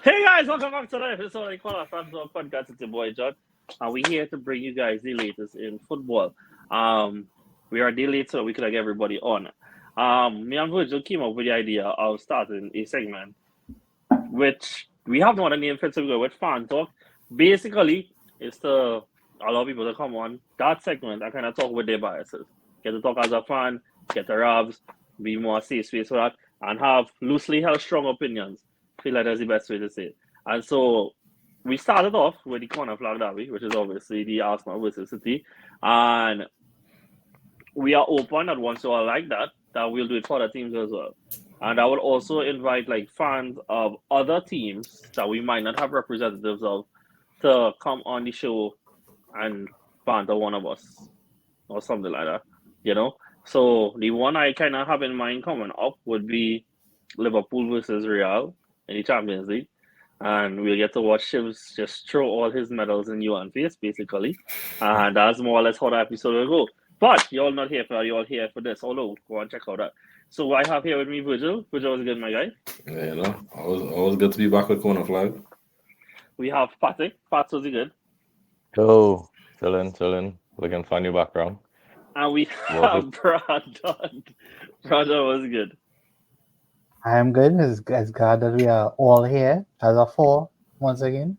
Hey guys, welcome back to the episode of Call Fans of Podcast. It's your boy John, and we're here to bring you guys the latest in football. We are delayed so we could get everybody on. Me and Virgil came up with the idea of starting a segment, which we have not a name for it, so we go with fan talk. Basically, it's to allow people to come on that segment and kind of talk with their biases. Get to talk as a fan, get the rabs, be more safe space for that, and have loosely held strong opinions. Feel like that's the best way to say it. And so we started off with the corner flag derby, which is obviously the Arsenal versus City. And we are open that once you all like that we'll do it for other teams as well. And I would also invite like fans of other teams that we might not have representatives of to come on the show and banter one of us or something like that. You know? So the one I kind of have in mind coming up would be Liverpool versus Real in the Champions League. And we'll get to watch Shivs just throw all his medals in you and face, basically. And that's more or less how the episode will go. But you're all not here for that, you're all here for this. Although, go and check out that. So I have here with me Virgil. Virgil was good, my guy. Yeah, always good to be back with corner flag. We have Patrick. Pat was good. Yo, chilling. Looking for a new background. And we have Brandon. Brandon was good. I am good. It's glad that we are all here as a four once again.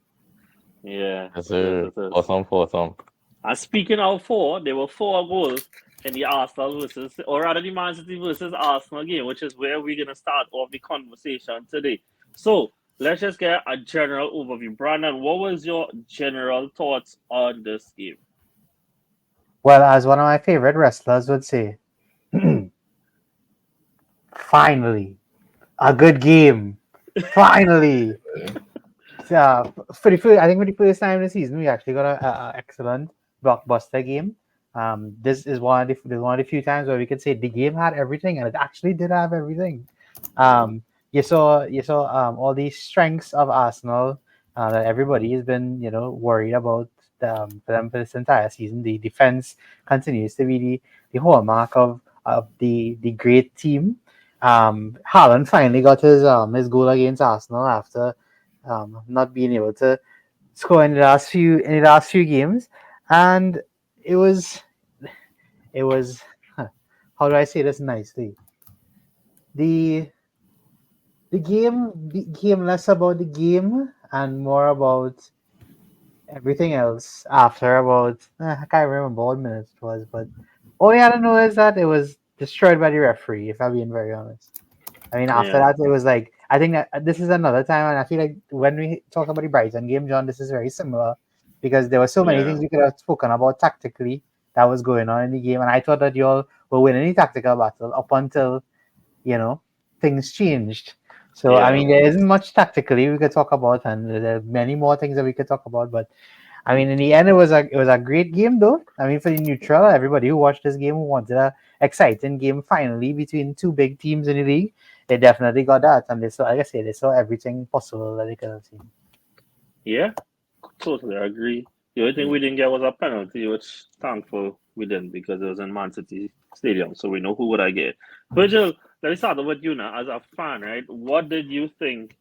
Yeah. Yes, sir. Awesome. And speaking of four, there were 4 goals in the Arsenal versus, or rather the Man City versus Arsenal game, which is where we're going to start off the conversation today. So let's just get a general overview. Brandon, what was your general thoughts on this game? Well, as one of my favorite wrestlers would say, finally, a good game. Finally. I think for the first time this season, we actually got an excellent blockbuster game. This is one of the few times where we could say the game had everything, and it actually did have everything. You saw all these strengths of Arsenal that everybody has been worried about for them for this entire season. The defense continues to be the hallmark of the great team. Haaland finally got his goal against Arsenal after not being able to score in the last few games, and it was how do I say this nicely? The game became less about the game and more about everything else after about I can't remember what minutes it was, but all I don't know is that it was destroyed by the referee, if I'm being very honest. I mean, after that, it was like, I think that this is another time, and I feel like when we talk about the Brighton game, John, this is very similar because there were so many things we could have spoken about tactically that was going on in the game, and I thought that you all were winning the tactical battle up until, things changed. So, I mean, there isn't much tactically we could talk about, and there are many more things that we could talk about, but I mean, in the end, it was a great game, though. I mean, for the neutral, everybody who watched this game who wanted a exciting game finally between 2 big teams in the league, they definitely got that, and they saw, like I said, they saw everything possible that they could have seen. Yeah, totally agree. The only thing we didn't get was a penalty, which thankful we didn't because it was in Man City Stadium, so we know who would I get. Virgil, let me start with you now. As a fan, right? What did you think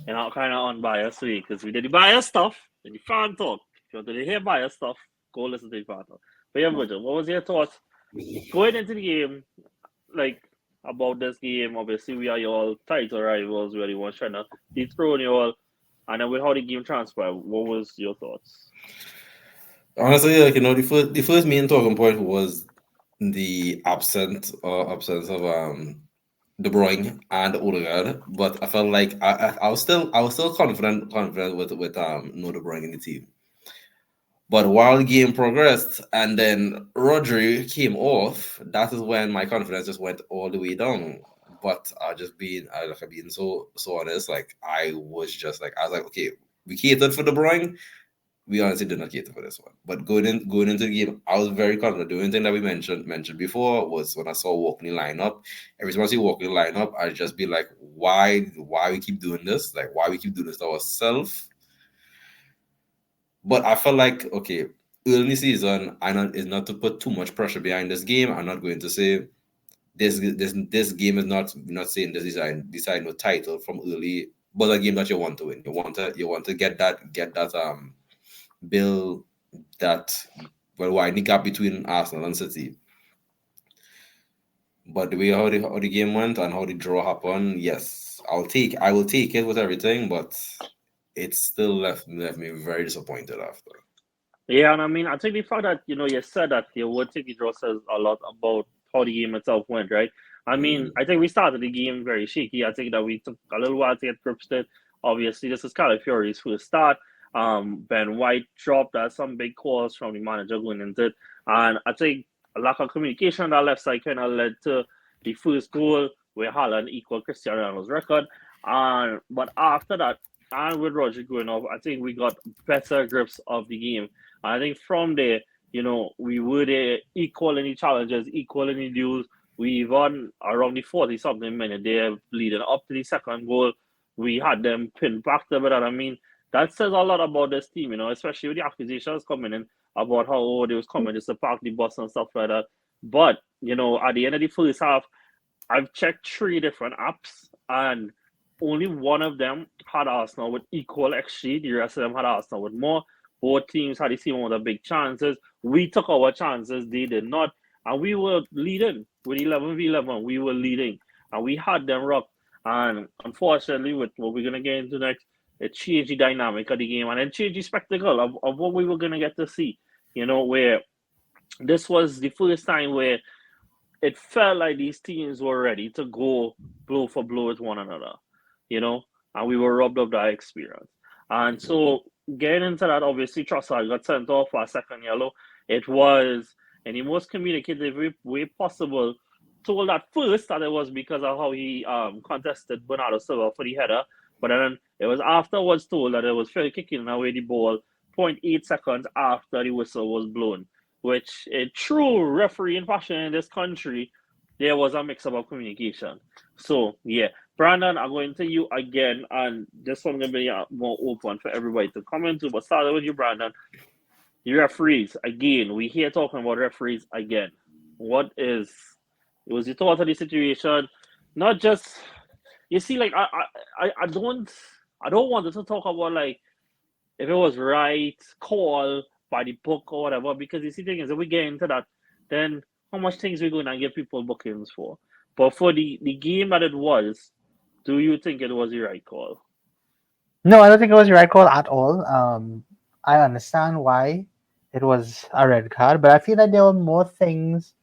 in our kind of unbiased way? Because we did the biased stuff and the fan talk. If you want to hear biased stuff, go listen to the fan talk. But yeah, Virgil, what was your thoughts going into the game, like about this game? Obviously, we are your title rivals. We're the ones trying to dethrone you all. And then with how the game transpired, what was your thoughts? Honestly, like the first main talking point was the absence of De Bruyne and Odegaard, but I felt like I was still confident with no De Bruyne in the team. But while the game progressed and then Rodri came off, that is when my confidence just went all the way down. But I being so honest, like I was like, okay, we catered for De Bruyne. We honestly did not cater for this one. But going into the game, I was very confident. The only thing that we mentioned before was when I saw walking the lineup. Every time I see walking the lineup, I'd just be like, why we keep doing this? Like why we keep doing this to ourselves? But I felt like, okay, early season, is not to put too much pressure behind this game. I'm not going to say this game is not saying this decide no title from early but a game that you want to win. You want to get that build that widen the gap between Arsenal and City. But the way how the game went and how the draw happened, yes, I will take it with everything, but it still left me very disappointed after. Yeah, and I mean, I think the fact that you said that you would take the draw says a lot about how the game itself went, right? I mean, Mm. I think we started the game very shaky. I think that we took a little while to get grips to it. Obviously, this is Calafiori's first start. Ben White dropped some big calls from the manager going into it, and I think a lack of communication on that left side kind of led to the first goal where Haaland equaled Cristiano Ronaldo's record. And but after that, and with Roger going off, I think we got better grips of the game. I think from there, we were there equal in the challenges, equal in the duels. We even around the 40 something minute there, leading up to the second goal, we had them pinned back to it. And I mean, that says a lot about this team, especially with the accusations coming in about how they was coming just to park the bus and stuff like that. But, at the end of the first half, I've checked 3 different apps, and only one of them had Arsenal with equal XG. The rest of them had Arsenal with more. Both teams had the same amount of big chances. We took our chances, they did not. And we were leading with 11v11. We were leading, and we had them rocked. And unfortunately, with what we're going to get into next, it changed the dynamic of the game and it changed the spectacle of what we were going to get to see. Where this was the first time where it felt like these teams were ready to go blow for blow with one another, and we were robbed of that experience. And so getting into that, obviously, Trossard got sent off for a second yellow. It was in the most communicative way possible. Told at first that it was because of how he contested Bernardo Silva for the header, but then it was afterwards told that it was fair kicking away the ball 0.8 seconds after the whistle was blown, which a true refereeing fashion in this country, there was a mix of communication. So, yeah. Brandon, I'm going to you again, and this one going to be more open for everybody to comment to, but starting with you, Brandon. The referees, again, we here talking about referees again. What was your thought of the situation? Not just, you see, like, I don't want to talk about, like, if it was right call by the book or whatever, because you see, thing is, if we get into that, then how much things we're going to give people bookings for? But for the game that it was, do you think it was the right call? No, I don't think it was the right call at all. I understand why it was a red card, but I feel like there were more things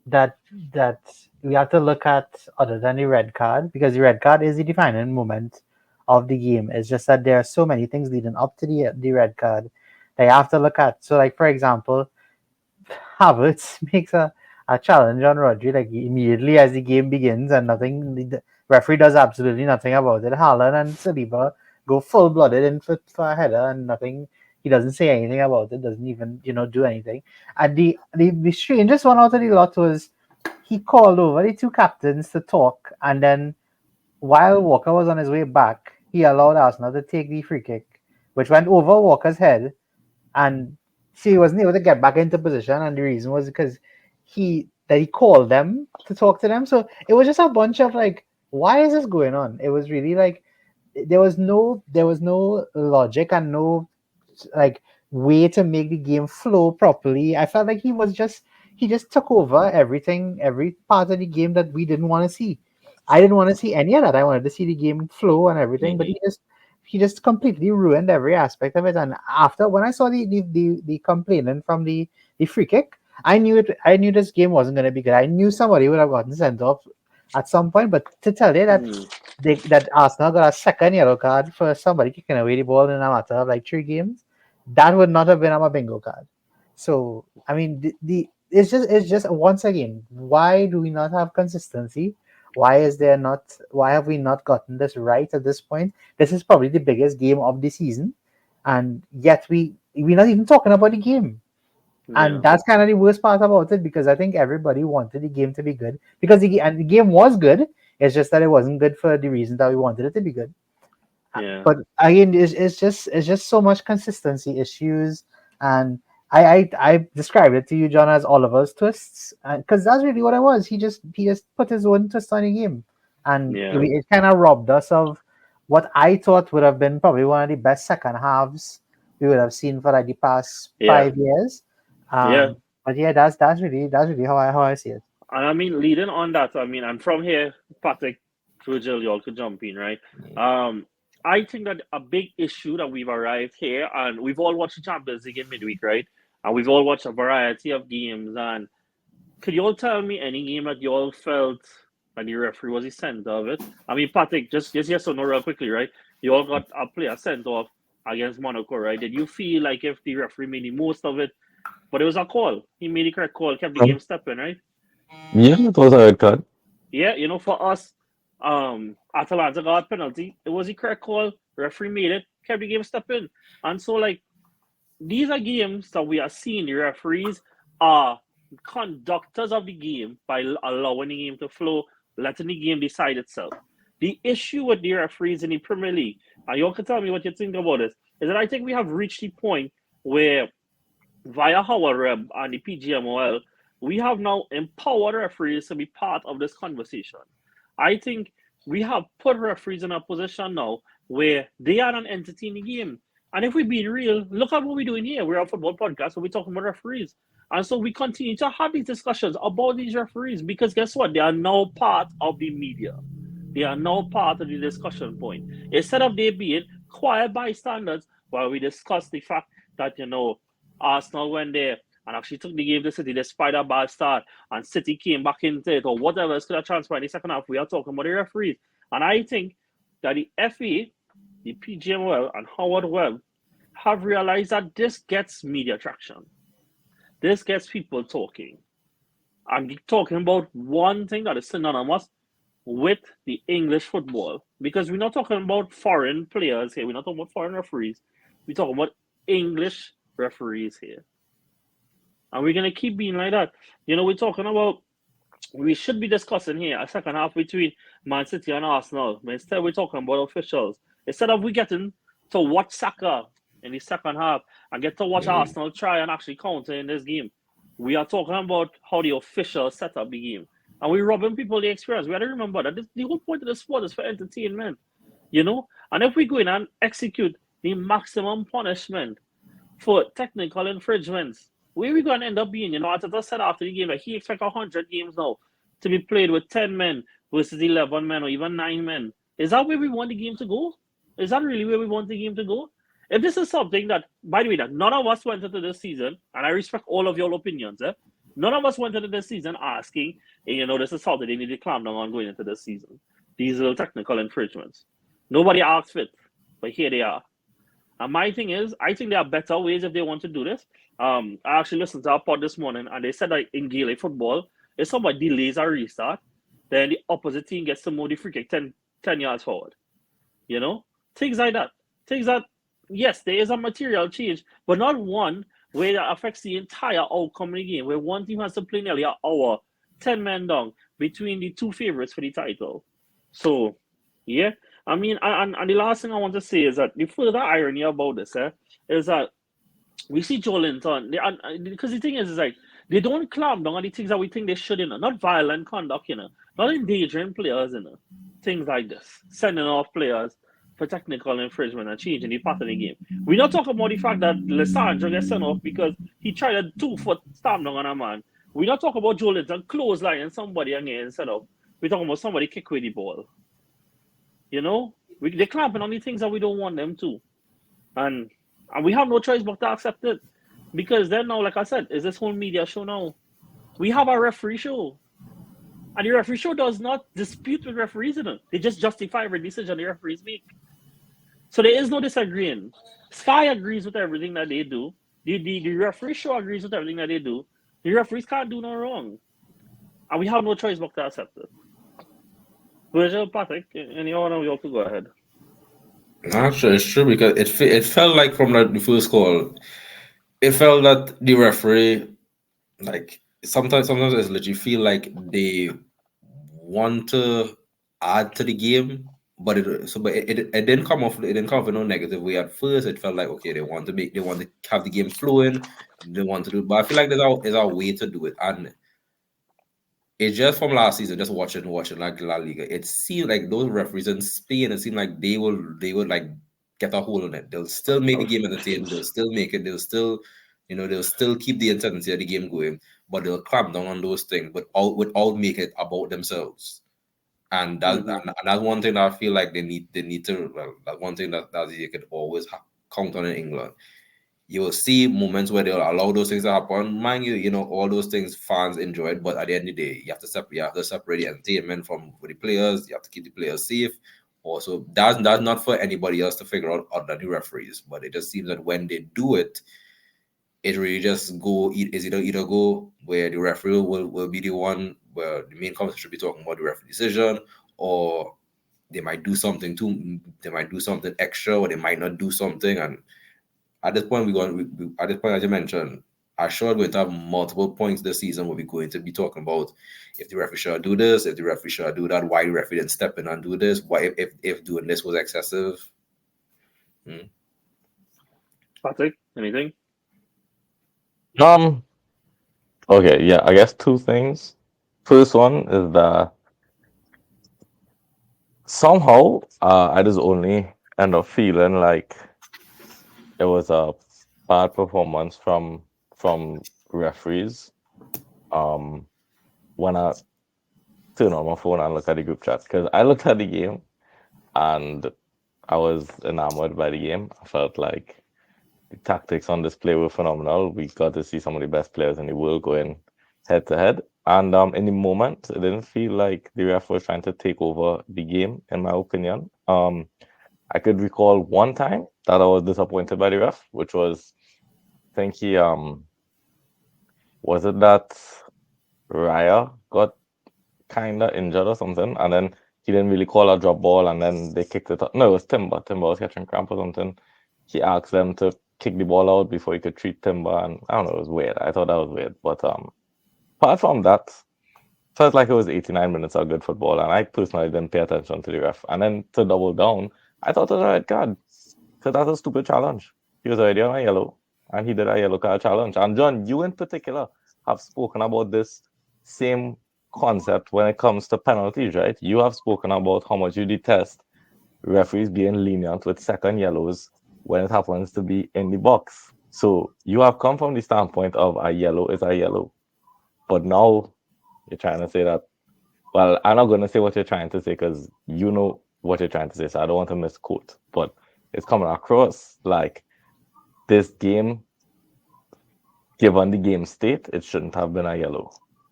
that that we have to look at other than the red card, because the red card is the defining moment of the game. It's just that there are so many things leading up to the red card that you have to look at. So, like for example, Havertz makes a challenge on Rodri like immediately as the game begins, and the referee does absolutely nothing about it. Haaland and Saliba go full blooded in for a header, and nothing. He doesn't say anything about it. Doesn't even do anything. And the strangest one out of the lot was he called over the two captains to talk, and then while Walker was on his way back, he allowed Arsenal to take the free kick, which went over Walker's head, and she wasn't able to get back into position, and the reason was because he called them to talk to them. So it was just a bunch of like, why is this going on? It was really like there was no logic and no like way to make the game flow properly. I felt like he just took over everything, every part of the game that we didn't want to see. I didn't want to see any of that. I wanted to see the game flow and everything, but he just completely ruined every aspect of it. And after when I saw the complaining from the free kick, I knew it. I knew this game wasn't going to be good. I knew somebody would have gotten sent off at some point. But to tell you that Mm, that Arsenal got a second yellow card for somebody kicking away the ball in a matter of like 3 games, that would not have been a bingo card. So I mean, the it's just once again, why do we not have consistency? Why is there not? Why have we not gotten this right at this point? This is probably the biggest game of the season, and yet we're not even talking about the game. And yeah, that's kind of the worst part about it, because I think everybody wanted the game to be good, because the game was good. It's just that it wasn't good for the reason that we wanted it to be good. yeah, But again, it's just so much consistency issues, and I described it to you, John, as Oliver's twists, because that's really what it was. He just put his own twist on the game, and yeah, it kind of robbed us what I thought would have been probably one of the best second halves we would have seen for like the past Yeah, 5 years. yeah. But yeah, that's really how I see it. And I mean, leading on that, I mean, and from here, Patrick, Virgil, y'all could jump in, right? Um, I think that a big issue that we've arrived here, and we've all watched the Champions League in midweek, right? And we've all watched a variety of games. And could you all tell me any game that you all felt that the referee was the center of it? I mean, Patrick, just yes or no, real quickly, right? You all got a player sent off against Monaco, right? Did you feel like if the referee made the most of it, but it was a call, he made the correct call, kept the game stepping, right? Yeah, it was a red card. Yeah, for us, Atalanta got a penalty. It was the correct call. Referee made it, kept the game stepping. And so, like, these are games that we are seeing the referees are conductors of the game by allowing the game to flow, letting the game decide itself. The issue with the referees in the Premier League, and you all can tell me what you think about this, is that I think we have reached the point where via Howard Webb and the PGMOL, we have now empowered referees to be part of this conversation. I think we have put referees in a position now where they are an entity in the game. And if we're being real, look at what we're doing here. We're a football podcast, so we're talking about referees. And so we continue to have these discussions about these referees because guess what? They are now part of the media. They are now part of the discussion point. Instead of they being quiet bystanders while we discuss the fact that, Arsenal went there and actually took the game to City despite a bad start, and City came back into it, or whatever is going to transpire in the second half. We are talking about the referees. And I think that the FA, the PGMOL, and Howard Webb have realized that this gets media traction. This gets people talking. I'm talking about one thing that is synonymous with the English football. Because we're not talking about foreign players here. We're not talking about foreign referees. We're talking about English referees here. And we're going to keep being like that. We're talking about, we should be discussing here a second half between Man City and Arsenal. But instead, we're talking about officials. Instead of we getting to watch soccer in the second half and get to watch Arsenal try and actually counter in this game, we are talking about how the officials set up the game. And we're robbing people the experience. We have to remember that the whole point of the sport is for entertainment. And if we go in and execute the maximum punishment for technical infringements, where we going to end up being? Arteta said after the game that he expects 100 games now to be played with 10 men versus 11 men or even 9 men. Is that where we want the game to go? Is that really where we want the game to go? If this is something that, by the way, that none of us went into this season, and I respect all of your opinions, none of us went into this season asking, this is something they need to clamp down on going into this season. These little technical infringements. Nobody asked for it, but here they are. And my thing is, I think there are better ways if they want to do this. I actually listened to our pod this morning, and they said that in Gaelic football, if somebody delays a restart, then the opposite team gets to move the free kick 10 yards forward. Things like that. Things that, yes, there is a material change, but not one way that affects the entire outcome of the game, where one team has to play nearly an hour, 10 men down, between the two favorites for the title. So, yeah. I mean, and the last thing I want to say is that the further irony about this is that we see Joe Linton, because the thing is like, they don't clamp down on the things that we think they should, not violent conduct, not endangering players, things like this, sending off players for technical infringement and changing the pattern of the game. We're not talking about the fact that Lissandro gets sent off because he tried a 2-foot stamp down on a man. We're not talking about Joe Linton clotheslining somebody and getting sent off. We're talking about somebody kick with the ball. They're clamping on the things that we don't want them to. And we have no choice but to accept it. Because then now, like I said, is this whole media show now? We have a referee show. And the referee show does not dispute with referees in it. They just justify every decision the referees make. So there is no disagreeing. Sky agrees with everything that they do. The referee show agrees with everything that they do. The referees can't do no wrong. And we have no choice but to accept it. Virgil, Patrick, any one of you could go ahead. Actually, it's true because it felt like from the first call, it felt that the referee, like sometimes it's legit you feel like they want to add to the game, but it didn't come off. It didn't come off in no negative way at first. It felt like okay, they want to have the game flowing. They want to do, but I feel like there's a way to do it, and it's just from last season, just watching like La Liga. It seemed like those referees in Spain, it seemed like they would like get a hold on it. They'll still make the game entertaining. They'll still make it. They'll still, they'll still keep the intensity of the game going, but they'll clamp down on those things, but without make it about themselves. And Mm-hmm. and that's one thing that I feel like they need to. Well, that's one thing that you could always count on in England. You will see moments where they'll allow those things to happen. Mind you, all those things fans enjoy it, but at the end of the day, you have to separate the entertainment from for the players. You have to keep the players safe. Also, that's not for anybody else to figure out other the referees. But it just seems that when they do it, it really just is either go where the referee will be the one where the main conversation should be talking about the referee decision, or they might do something extra, or they might not do something. And at this point, at this point, as you mentioned, I'm sure we're going to have multiple points this season where we're going to be talking about if the referee should do this, if the referee should do that, why the referee didn't step in and do this, why if doing this was excessive. Hmm. Patrick, anything? Um. Okay. Yeah. I guess two things. First one is that somehow I just only end up feeling like it was a bad performance from referees. Um. When I turn on my phone and look at the group chat, because I looked at the game and I was enamored by the game. I felt like the tactics on display were phenomenal. We got to see some of the best players in the world going head to head. And in the moment, it didn't feel like the ref was trying to take over the game, in my opinion. I could recall one time that I was disappointed by the ref, which was, I think he was it that Raya got kind of injured or something, and then he didn't really call a drop ball, and then they kicked it up. No, it was Timber. Timber was catching cramp or something. He asked them to kick the ball out before he could treat Timber, and I don't know, it was weird. I thought that was weird, but apart from that, felt like it was 89 minutes of good football, and I personally didn't pay attention to the ref. And then to double down, I thought it was a red card because that's a stupid challenge. He was already on a yellow, and he did a yellow card challenge. And John, you in particular have spoken about this same concept when it comes to penalties, right? You have spoken about how much you detest referees being lenient with second yellows when it happens to be in the box. So you have come from the standpoint of a yellow is a yellow, but now you're trying to say that. Well, I'm not going to say what you're trying to say because you know what you're trying to say, so I don't want to misquote. But it's coming across like this game, given the game state, it shouldn't have been a yellow.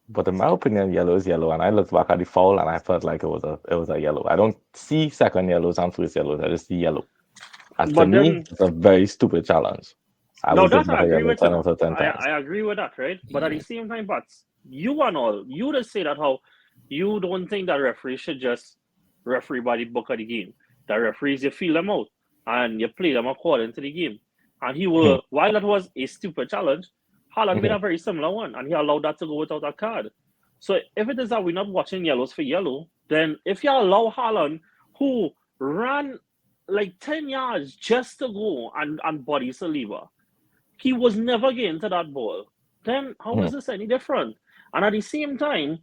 But in my opinion, yellow is yellow. And I looked back at the foul and I felt like it was a yellow. I don't see second yellows and first yellows. I just see yellow. And to But me, then, it's a very stupid challenge. I no, would give that that I a agree yellow with you. 10 out of 10 I times. I agree with that, right? But at the Mhm. same time, but you just say that how you don't think that referees should just referee by the book of the game. That referees you feel them out and you play them according to the game. And Mhm, while that was a stupid challenge, Haaland made mhm, a very similar one, and he allowed that to go without a card. So if it is that we're not watching yellows for yellow, then if you allow Haaland, who ran like 10 yards just to go and body Saliba, he was never getting to that ball. Then how is mhm. this any different? And at the same time,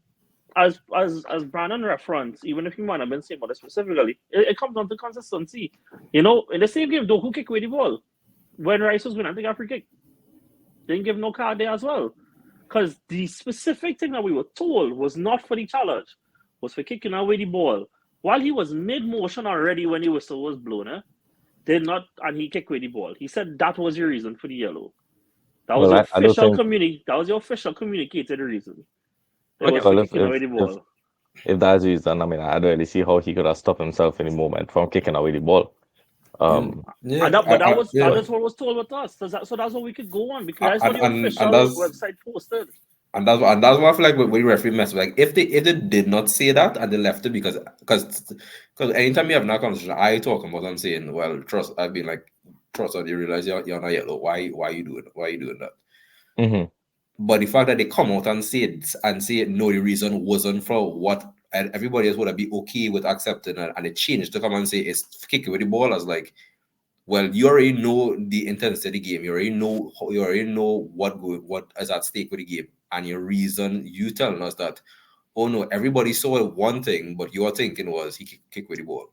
as Brandon referenced, even if he might have been saying about it specifically, it comes down to consistency. In the same game, though, who kicked away the ball? When Rice was winning, I think a free kick. Didn't give no card there as well. Because the specific thing that we were told was not for the challenge, was for kicking away the ball. While he was mid motion already when the whistle was blown, did not, and he kicked away the ball. He said that was your reason for the yellow. That was Well, your I don't official think. communi. That was your official communicated reason. It Okay. was for Well, if kicking away if the if ball. if that's reason, I mean, I don't really see how he could have stopped himself in the moment from kicking away the ball. Yeah, Um, And yeah, that, but that yeah, is what was told with us. So that's what we could go on because that's what the and official that's website posted. and that's what I feel like when the referee mess. Like if they did not say that and they left it because anytime you have that conversation, I talk about I'm saying, well, trust. I've been like, trust. You realize you're not yellow. Why you doing that? mhm, But the fact that they come out and say no, the reason wasn't for what, and everybody else would be okay with accepting it, and they changed to come and say it's kicking with the ball as like, well, you already know the intensity of the game. You already know what is at stake with the game, and your reason you telling us that, oh no, everybody saw one thing, but your thinking was he kick with the ball.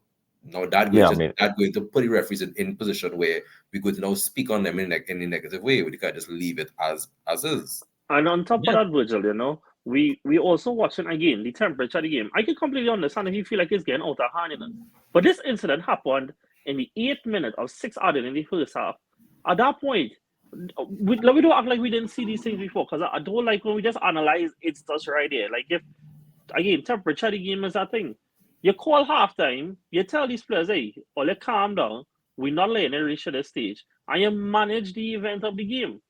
Now Yeah, I mean, that going to put the referees in position where we could now speak on them in a negative way. We can't just leave it as is. And on top of yeah, that, Virgil, we also watching again the temperature of the game. I can completely understand if you feel like it's getting out of hand, But this incident happened in the 8th minute of 6 added in the first half. At that point, we don't act like we didn't see these things before, because I don't like when we just analyze it's just right there. Like, if again, temperature of the game is that thing. You call halftime, you tell these players, hey, or let calm down. We're not letting it reach to the stage, and you manage the event of the game.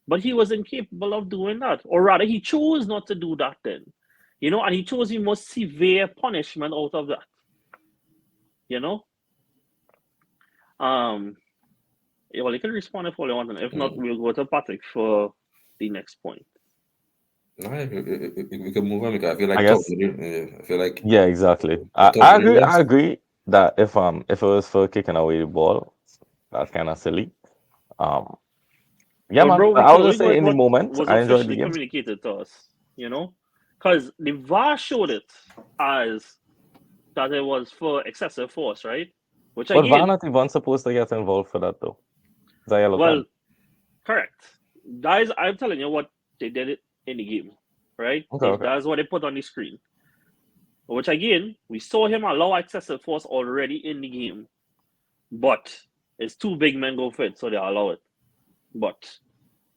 But he was incapable of doing that, or rather, he chose not to do that. Then, and he chose the most severe punishment out of that. You know, yeah, well, you can respond if all you want, and if not, we'll go to Patrick for the next point. No, we can move on because I feel I like guess, I feel like yeah, exactly. we're I talking agree. I less. agree that if it was for kicking away the ball, that's kind of silly. Um, yeah, But man. bro, But we I could would only just go say with in the what moment, was I enjoyed the officially game. communicated to us, because the VAR showed it as that it was for excessive force, right? Which But VAR again, not even supposed to get involved for that though. It's a yellow well, card. correct. Guys, I'm telling you what they did it in the game, right? Okay, okay. That's what they put on the screen. Which again, we saw him allow excessive force already in the game, but it's two big men go for it, so they allow it. But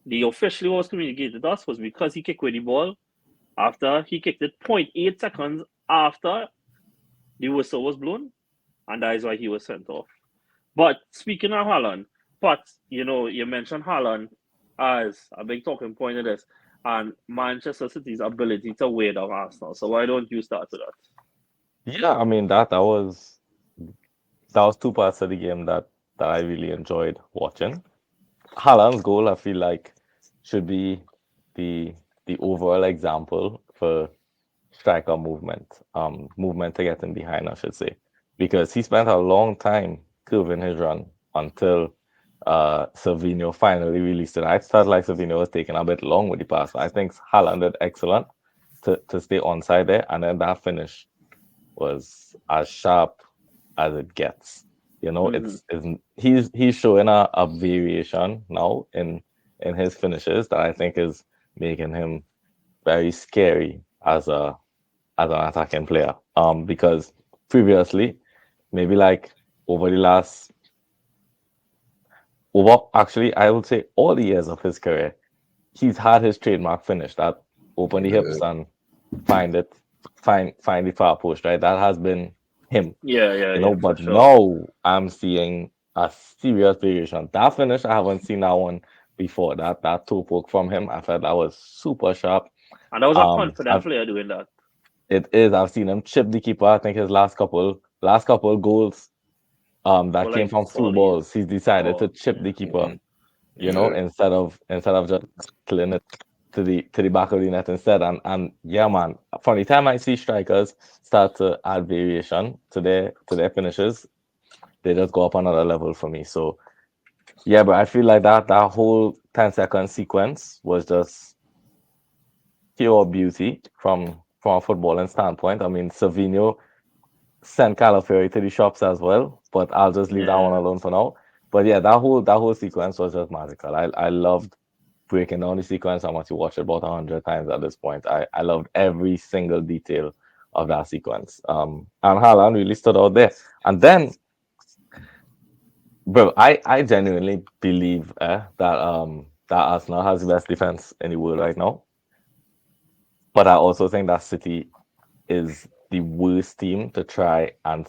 the officially was communicated to us was because he kicked with the ball after he kicked it 0.8 seconds after the whistle was blown, and that is why he was sent off. But speaking of Haaland, but you mentioned Haaland as a big talking point of this, and Manchester City's ability to wear down Arsenal. So why don't you start with that? Yeah, I mean that was two parts of the game that I really enjoyed watching. Haaland's goal, I feel like, should be the the overall example for striker movement to get in behind, I should say, because he spent a long time curving his run until Savinho finally released it. I felt like Savinho was taking a bit long with the pass. I think Haaland did excellent to stay onside there, and then that finish was as sharp as it gets. Mm-hmm. He's showing a variation now in his finishes that I think is making him very scary as an attacking player. Because previously, maybe like over the last over actually I would say all the years of his career, he's had his trademark finish that open the hips and find it find the far post, right? That has been him. Yeah, yeah, yeah, for But sure. now I'm seeing a serious variation. That finish, I haven't seen that one before. That toe poke from him, I felt that was super sharp. And that was a confident I've player doing that. It is. I've seen him chip the keeper. I think his last couple goals Or that came like from through volleys. balls. He's decided to Oh, chip yeah. the keeper, Yeah. instead of just killing it to the back of the net instead. And yeah, man, from the time I see strikers start to add variation to their finishes, they just go up another level for me. So yeah, but I feel like that whole 10-second sequence was just pure beauty from a footballing standpoint. I mean, Savinho sent Calafari to the shops as well, but I'll just leave that one Yeah. alone for now. But yeah, that whole sequence was just magical. I loved breaking down the sequence. I must have watched it about 100 times at this point. I loved every single detail of that sequence. And Haaland really stood out there. And then, bro, I genuinely believe that Arsenal has the best defense in the world right now. But I also think that City is the worst team to try and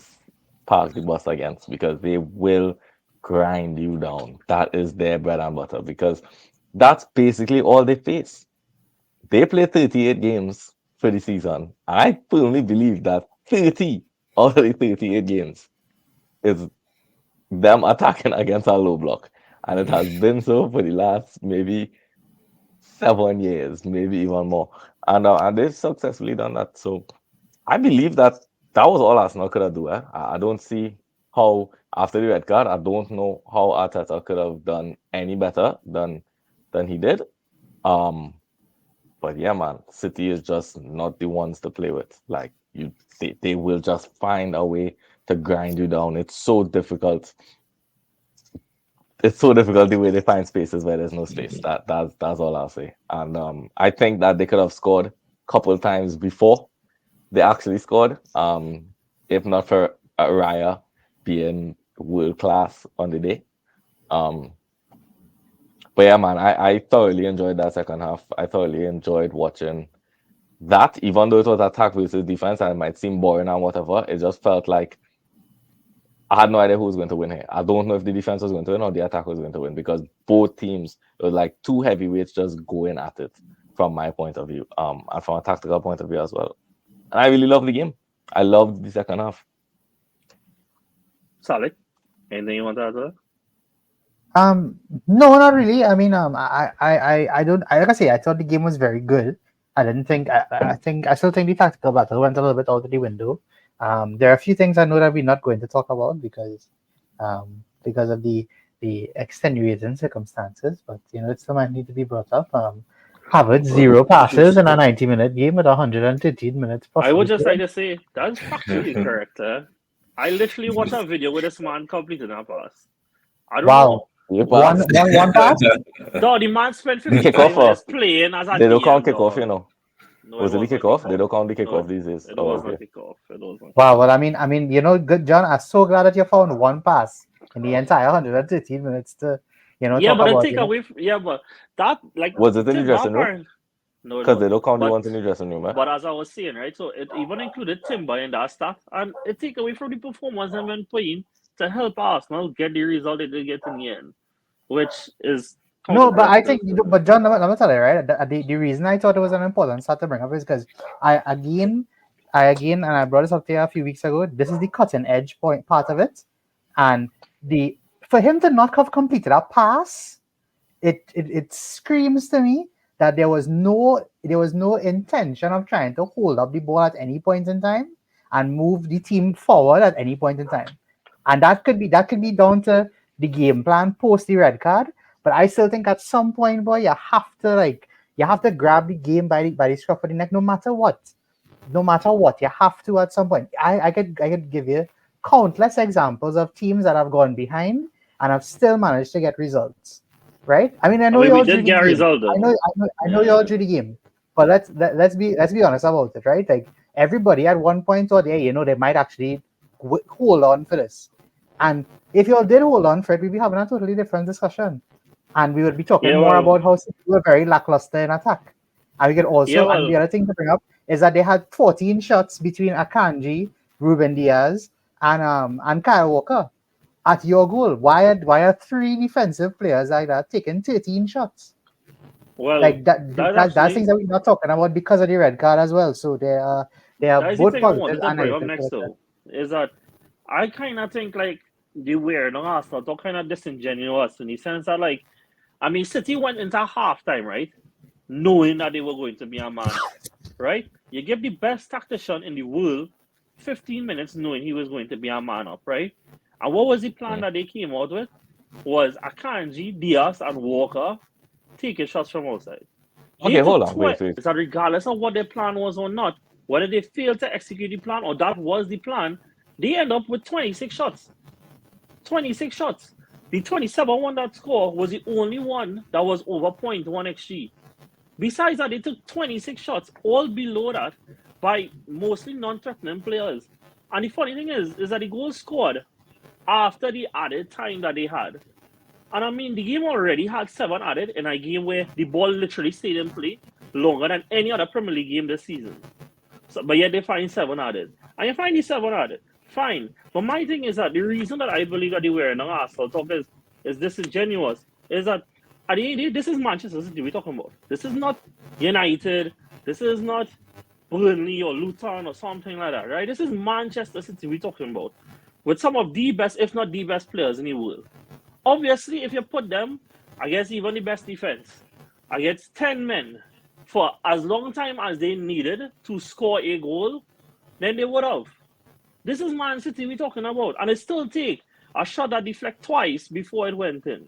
park the bus against because they will grind you down. That is their bread and butter because that's basically all they face. They play 38 games for the season. I firmly believe that 30 out of the 38 games is them attacking against our low block. And it has been so for the last maybe 7 years, maybe even more. And they've successfully done that. So I believe that was all Arsenal could have done. I don't see how after the red card, I don't know how Arteta could have done any better than he did. Um, But yeah, man, City is just not the ones to play with. Like they will just find a way to grind you down. It's so difficult. It's so difficult the way they find spaces where there's no space. That's all I'll say. And I think that they could have scored a couple times before they actually scored. If not for Raya being world class on the day. But yeah, man, I thoroughly enjoyed that second half. I thoroughly enjoyed watching that, even though it was attack versus defense and it might seem boring and whatever. It just felt like I had no idea who was going to win here. I don't know if the defense was going to win or the attack was going to win because both teams were like two heavyweights just going at it from my point of view, and from a tactical point of view as well. And I really loved the game. I loved the second half. Solid. Anything you want to add to that? No, not really. I mean, I don't. Like I say, I thought the game was very good. I didn't think. I still think the tactical battle went a little bit out of the window. There are a few things I know that we're not going to talk about because of the extenuating circumstances. But it still might need to be brought up. Harvard 0 passes in a 90-minute game with 113 minutes. I would just like to say that's factually correct. I literally watched a video with this man completing a pass. I don't know. One pass? No, the man spent 55 Kickoff, minutes playing as a They don't count DM, kickoff, dog. you know. No, Was it the kickoff? They don't count the kickoff these days. It was not kickoff. It was not. Wow. Well, I mean, good, John. I'm so glad that you found one pass in the entire 113 minutes to, Yeah, talk but I about. take away. Yeah, but that like Was it in the Tim dressing room? Hopper- No, Because they don't count the But- ones in the dressing room, eh? But as I was saying, right, so it even included Timber in that stuff, and it take away from the performance and when playing to help Arsenal get the result they did get in the end, which is No, but I think, but John, let me tell you, right? The reason I thought it was an important start to bring up is because I again, and I brought this up to you a few weeks ago. This is the cutting edge part of it, and for him to not have completed a pass, it screams to me that there was no intention of trying to hold up the ball at any point in time and move the team forward at any point in time, and that could be down to the game plan post the red card. But I still think at some point, boy, you have to grab the game by the scruff of the neck, no matter what. You have to at some point. I could give you countless examples of teams that have gone behind and have still managed to get results. Right? I mean, I know we you all did drew the get a game. result, though. I know you all drew the game. But let's be honest about it, right? Like everybody at one point or the other, they might actually hold on for this. And if you all did hold on for it, we'd be having a totally different discussion. And we would be talking more about how City were very lackluster in attack. And we could also, and the other thing to bring up is that they had 14 shots between Akanji, Ruben Diaz, and Kyle Walker at your goal. Why are 3 defensive players like that taking 13 shots? Well, like that's things that we're not talking about because of the red card as well. So they are both positive and negative. Next though is that I kind of think like the weird on Arsenal talk kind of disingenuous in the sense that like I mean City went into halftime, right, knowing that they were going to be a man, right? You give the best tactician in the world 15 minutes knowing he was going to be a man up, right? And what was the plan that they came out with? Was Akanji, Diaz, and Walker taking shots from outside. Okay, hold on. Wait. Is that regardless of what their plan was or not, whether they failed to execute the plan or that was the plan, they end up with 26 shots. 26 shots. The 27 one that scored was the only one that was over 0.1 XG. Besides that, they took 26 shots, all below that, by mostly non-threatening players. And the funny thing is that the goal scored after the added time that they had. And I mean, the game already had 7 added in a game where the ball literally stayed in play longer than any other Premier League game this season. So, but yet they find 7 added. And you find the 7 added. Fine. But my thing is that the reason that I believe that they were in the Arsenal talk is disingenuous. Is that at the end of the day, this is Manchester City we're talking about. This is not United. This is not Burnley or Luton or something like that, right? This is Manchester City we're talking about. With some of the best, if not the best players in the world. Obviously, if you put them against even the best defense, against 10 men for as long time as they needed to score a goal, then they would have. This is Man City we're talking about. And it still take a shot that deflect twice before it went in.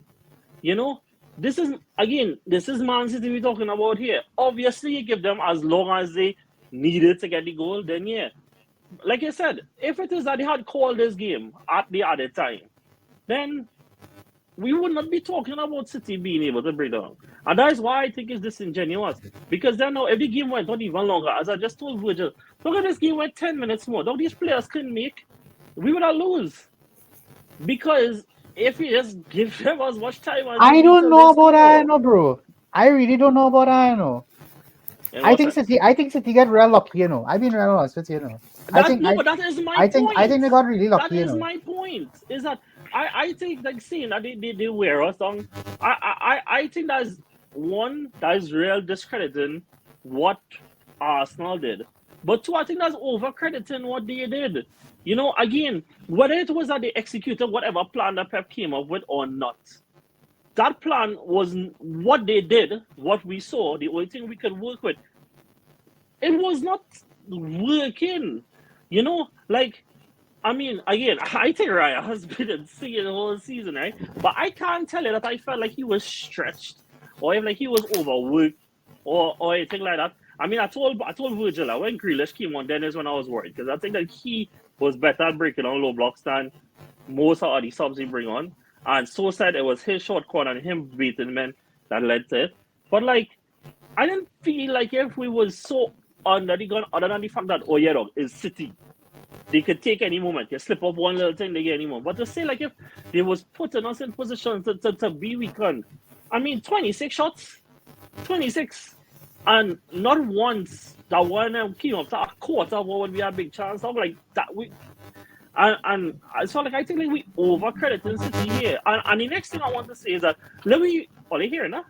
You know? this is Man City we're talking about here. Obviously, you give them as long as they needed to get the goal, then yeah. Like I said, if it is that they had called this game at the other time, then we would not be talking about City being able to break down. And that is why I think it's disingenuous. Because then now, if the game went on even longer, as I just told Virgil, look at this game went 10 minutes more. Now these players couldn't make, we would have lose. Because if we just give them as much time as they I need don't to know just about that, score. no, bro. I really don't know about that, no. In what sense? I think City get real lucky, you know. I've been real honest with you, know. That no, but that is my I point. think they got really That lucky, you is know. my point. Is that I think like seeing that they wear us down. I think that's one that is real discrediting what Arsenal did. But two, I think that's over crediting what they did. You know, again, whether it was that they executed whatever plan that Pep came up with or not, that plan was what they did, what we saw, the only thing we could work with. It was not working. You know, like I mean, again, I think Raya has been insane the whole season, right? But I can't tell you that I felt like he was stretched or if like he was overworked or anything like that. I mean, I told Virgil that when Grealish came on, then is when I was worried because I think that he was better at breaking on low blocks than most of the subs he bring on. And so said it was his short corner and him beating men that led to it. But like, I didn't feel like if we was so under the gun, other than the fact that oh yeah, dog, is City they could take any moment. You slip up one little thing, they get any moment. But to say like if they was putting us in position to be weakened, I mean 26 shots, 26, and not once that one of them came up to a quarter of what would be a big chance of like that we and so like I think like we over crediting City here. And the next thing I want to say is that let me are they here now?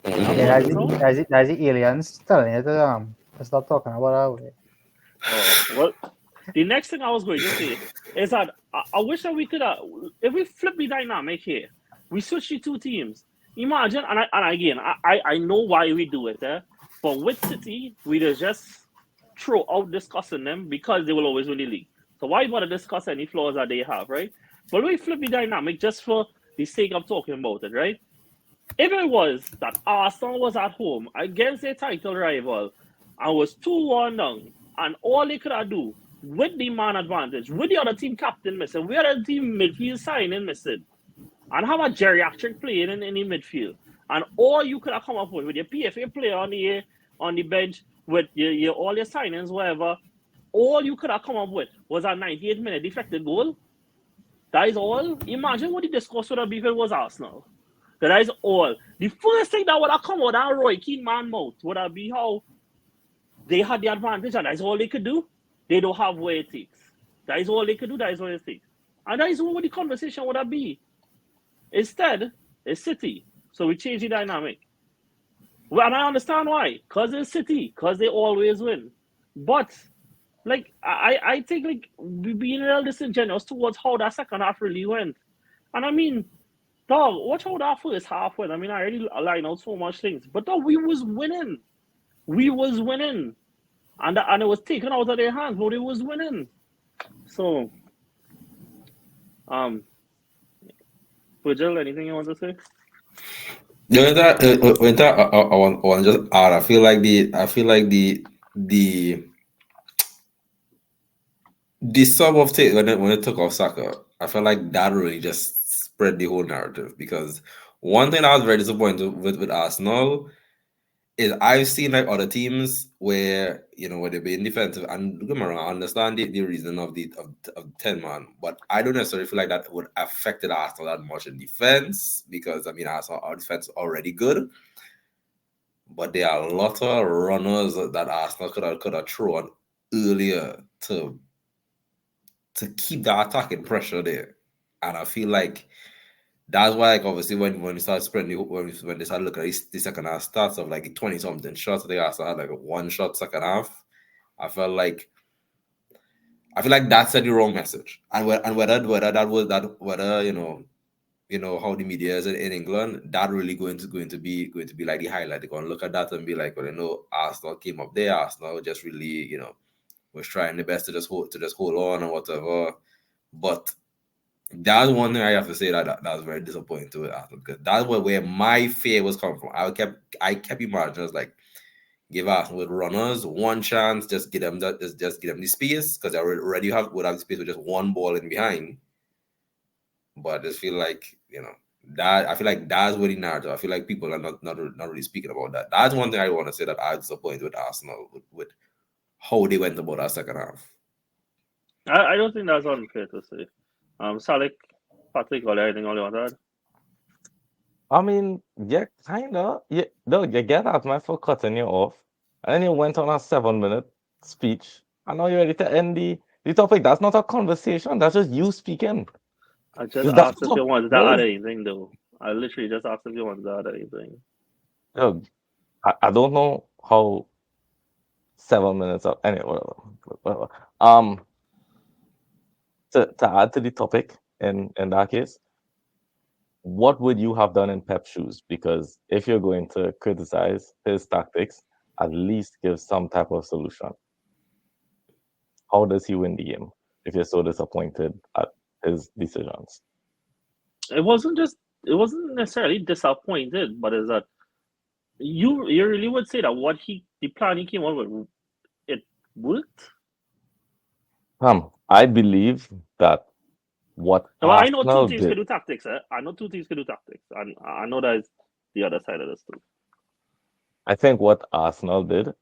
I'm Yeah, not so. that's the aliens telling you to stop talking about that way. Oh well, the next thing I was going to say is that I wish that we could have, if we flip the dynamic here, we switch the two teams. Imagine, and again, I know why we do it, but with City, we just throw out discussing them because they will always win the league. So why bother discuss any flaws that they have, right? But we flip the dynamic just for the sake of talking about it, right? If it was that Arsenal was at home against their title rival and was 2-1 down, and all they could have do with the man advantage, with the other team captain missing, with the other team midfield signing missing, and have a geriatric playing in the midfield, and all you could have come up with your PFA player on the bench with your all your signings, whatever, all you could have come up with was a 98-minute deflected goal. That is all. Imagine what the discourse would have been if it was Arsenal. That is all. The first thing that would have come out of Roy Keane man mouth would have been how they had the advantage and that's all they could do. They don't have what it takes. That is all they could do. That is what it takes. And that is what the conversation would have been. Instead, it's City. So we change the dynamic. Well, and I understand why. Because it's City. Because they always win. But like I think like we being a little disingenuous towards how that second half really went. And I mean, dog, watch how that first half went. I mean, I already line out so much things. But dog, we was winning. We was winning. And it was taken out of their hands, but it was winning. So Virgil, anything you want to say? Yeah, when that I want to just add. I feel like the sub of take when it took off Saka, I felt like that really just spread the whole narrative because one thing I was very disappointed with Arsenal is I've seen like other teams where where they're being defensive and don't get me wrong, I understand the reason of the 10 man, but I don't necessarily feel like that would affected Arsenal that much in defense because I mean Arsenal our defense is already good, but there are a lot of runners that Arsenal could have thrown earlier to keep the attacking pressure there. And I feel like that's why, like, obviously, when we start spreading, when they start looking at the second half stats of like 20 something shots, I think I had like a one shot second half. I felt like I feel like that said the wrong message, and whether that was that whether how the media is in England, that really going to be like the highlight. They're going to look at that and be like, well, Arsenal came up there, Arsenal just really was trying the best to just hold on or whatever, but That's one thing I have to say that was very disappointing to it after, because that's where my fear was coming from. I kept imagining, was like, give Arsenal with runners one chance, just give them that, just give them the space, because they already would have the space with just one ball in behind. But I just feel like, that I feel like that's what the narrative. I feel like people are not really speaking about that. That's one thing I want to say, that I was disappointed with Arsenal with how they went about that second half. I don't think that's unfair to say. Salik, Patrick, or anything all you want to add? I mean, yeah, kinda. Yeah, no, you get at me for cutting you off, and then you went on a 7 minute speech, and now you're ready to end the topic. That's not a conversation. That's just you speaking. I just If that's asked if what you wanted to what add is, anything, though. I literally just asked if you wanted to add anything. yo, I don't know how 7 minutes of anyway, whatever. Um, to add to the topic in that case, what would you have done in Pep's shoes? Because if you're going to criticize his tactics, at least give some type of solution. How does he win the game if you're so disappointed at his decisions? It wasn't just. It wasn't necessarily disappointed, but is that you really would say that the plan he came on with, it worked. I believe that what Well, I know two Arsenal teams did, could do tactics. I know two teams could do tactics, and I know that is the other side of this too. I think what Arsenal did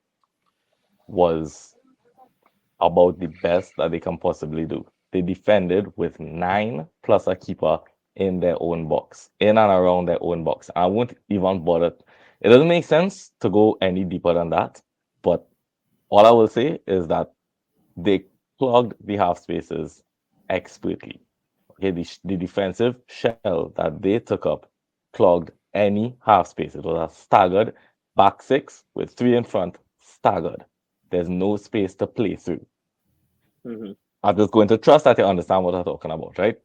was about the best that they can possibly do. They defended with 9 plus a keeper in their own box, in and around their own box. I won't even bother. It doesn't make sense to go any deeper than that. But all I will say is that they clogged the half spaces expertly. Okay, the defensive shell that they took up clogged any half space. It was a staggered back six with three in front, staggered. There's no space to play through. Mm-hmm. I'm just going to trust that you understand what I'm talking about, right?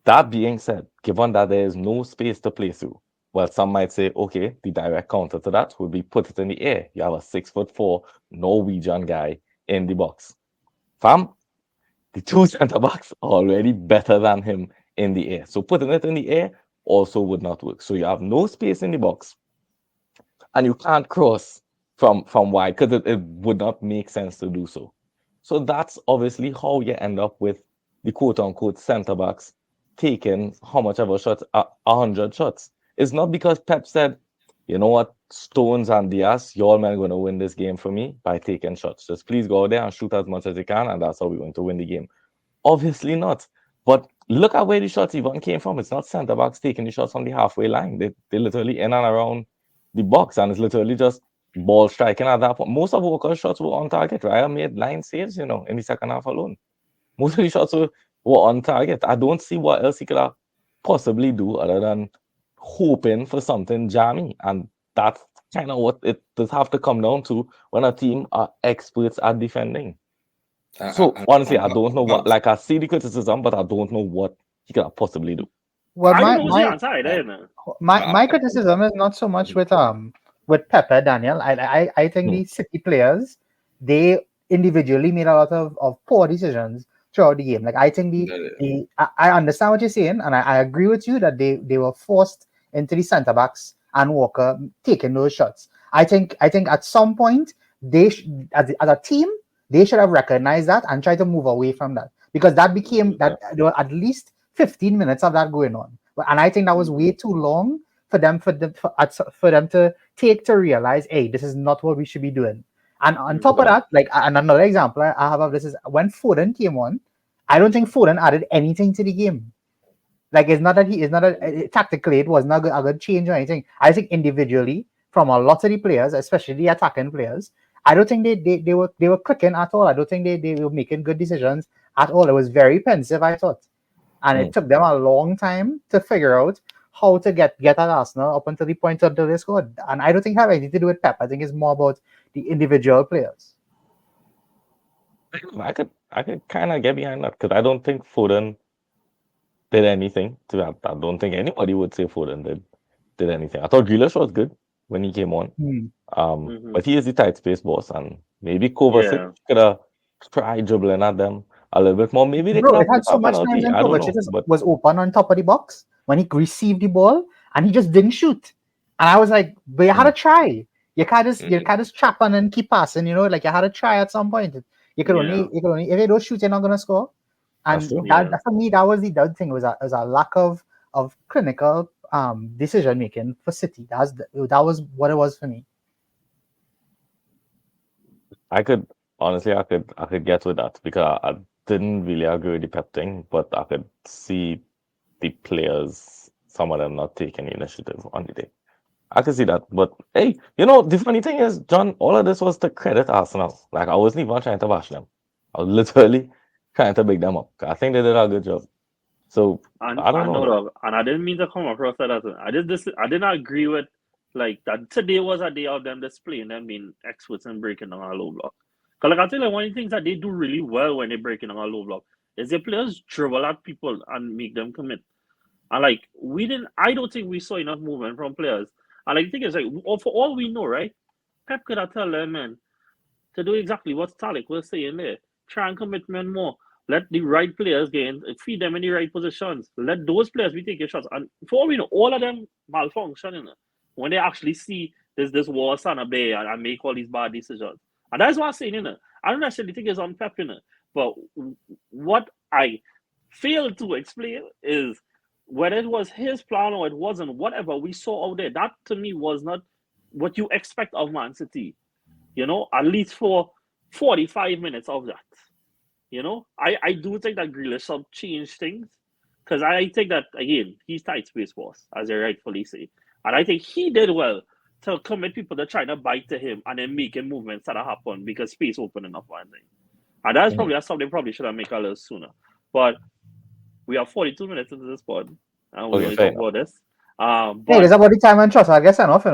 That being said, given that there is no space to play through, well, some might say, okay, the direct counter to that would be put it in the air. You have a 6'4" Norwegian guy in the box. Fam, the two centre backs are already better than him in the air. So putting it in the air also would not work. So you have no space in the box, and you can't cross from wide because it would not make sense to do so. So that's obviously how you end up with the quote unquote centre backs taking how much of a shot, 100 shots. It's not because Pep said, you know what, Stones and Diaz, y'all men are going to win this game for me by taking shots. Just please go out there and shoot as much as you can, and that's how we're going to win the game. Obviously not. But look at where the shots even came from. It's not centre backs taking the shots on the halfway line. They literally in and around the box, and it's literally just ball striking at that point. Most of Walker's shots were on target. Raya made 9 saves, in the second half alone. Most of the shots were on target. I don't see what else he could have possibly do other than hoping for something jammy. And that's kind of what it does have to come down to when a team are experts at defending. So honestly, I don't know what. Like, I see the criticism, but I don't know what he could possibly do. Well, I don't my know what's the my answer either, you know. my criticism is not so much with Pepe Daniel. I think Hmm. the City players, they individually made a lot of poor decisions throughout the game. Like I think I understand what you're saying, and I agree with you that they were forced into the centre backs and Walker taking those shots. I think at some point as a team they should have recognized that and tried to move away from that, because that became that there were at least 15 minutes of that going on. And I think that was way too long for them to take to realize, hey, this is not what we should be doing. And on top of that, like, and another example I have of this is when Foden came on. I don't think Foden added anything to the game. Like, it's not that he is not tactically it was not a good change or anything. I think individually from a lot of the players, especially the attacking players, I don't think they were clicking at all. I don't think they were making good decisions at all. It was very pensive, I thought, and it took them a long time to figure out how to get at Arsenal up until the point until they scored. And I don't think it have anything to do with Pep. I think it's more about the individual players. I could kind of get behind that because I don't think Foden did anything. I don't think anybody would say Foden did anything. I thought Grealish was good when he came on. But he is the tight space boss, and maybe Kovacic Yeah. could have tried dribbling at them. a little bit more. Maybe they could Bro, it have had put so a much times penalty. in I don't Kovacic know, but was open on top of the box when he received the ball and he just didn't shoot. And I was like, but you had to try. You can't just trap on and keep passing, like you had to try at some point. You could only if you don't shoot, you're not gonna score. that's And true. that for me, that was the third thing was a lack of clinical decision making for City. That was what it was for me. I could honestly, I could get with that because I didn't really agree with the Pep thing, but I could see the players, some of them not taking initiative on the day. I could see that, but hey, the funny thing is, John, all of this was to credit Arsenal. Like I wasn't even trying to bash them. I was literally trying to big them up. I think they did a good job. So And I don't know. dog, and I didn't mean to come across that as I didn't agree with like that. Today was a day of them displaying them being experts in breaking down a low block. Because like I tell you, one of the things that they do really well when they're breaking down a low block is their players dribble at people and make them commit. And like I don't think we saw enough movement from players. And like the thing is like for all we know, right? Pep could have tell them man to do exactly what Stalik was saying there. Try and commitment more. Let the right players gain, feed them in the right positions. Let those players be taking shots. And for all we know, all of them malfunction, when they actually see this war son of Bay and make all these bad decisions. And that's what I'm saying, I don't necessarily think it's on Pep, but what I failed to explain is whether it was his plan or it wasn't, whatever we saw out there, that to me was not what you expect of Man City. At least for 45 minutes of that. I do think that Grealish sub changed things because I think that, again, he's tight space boss, as you rightfully say. And I think he did well to commit people to trying to bite to him and then making movements that happen because space opening up one thing. And that's something they probably should have made a little sooner. But we are 42 minutes into this pod and we Okay, only fair talk about this. Hey, But there's about the time and trust. I guess enough,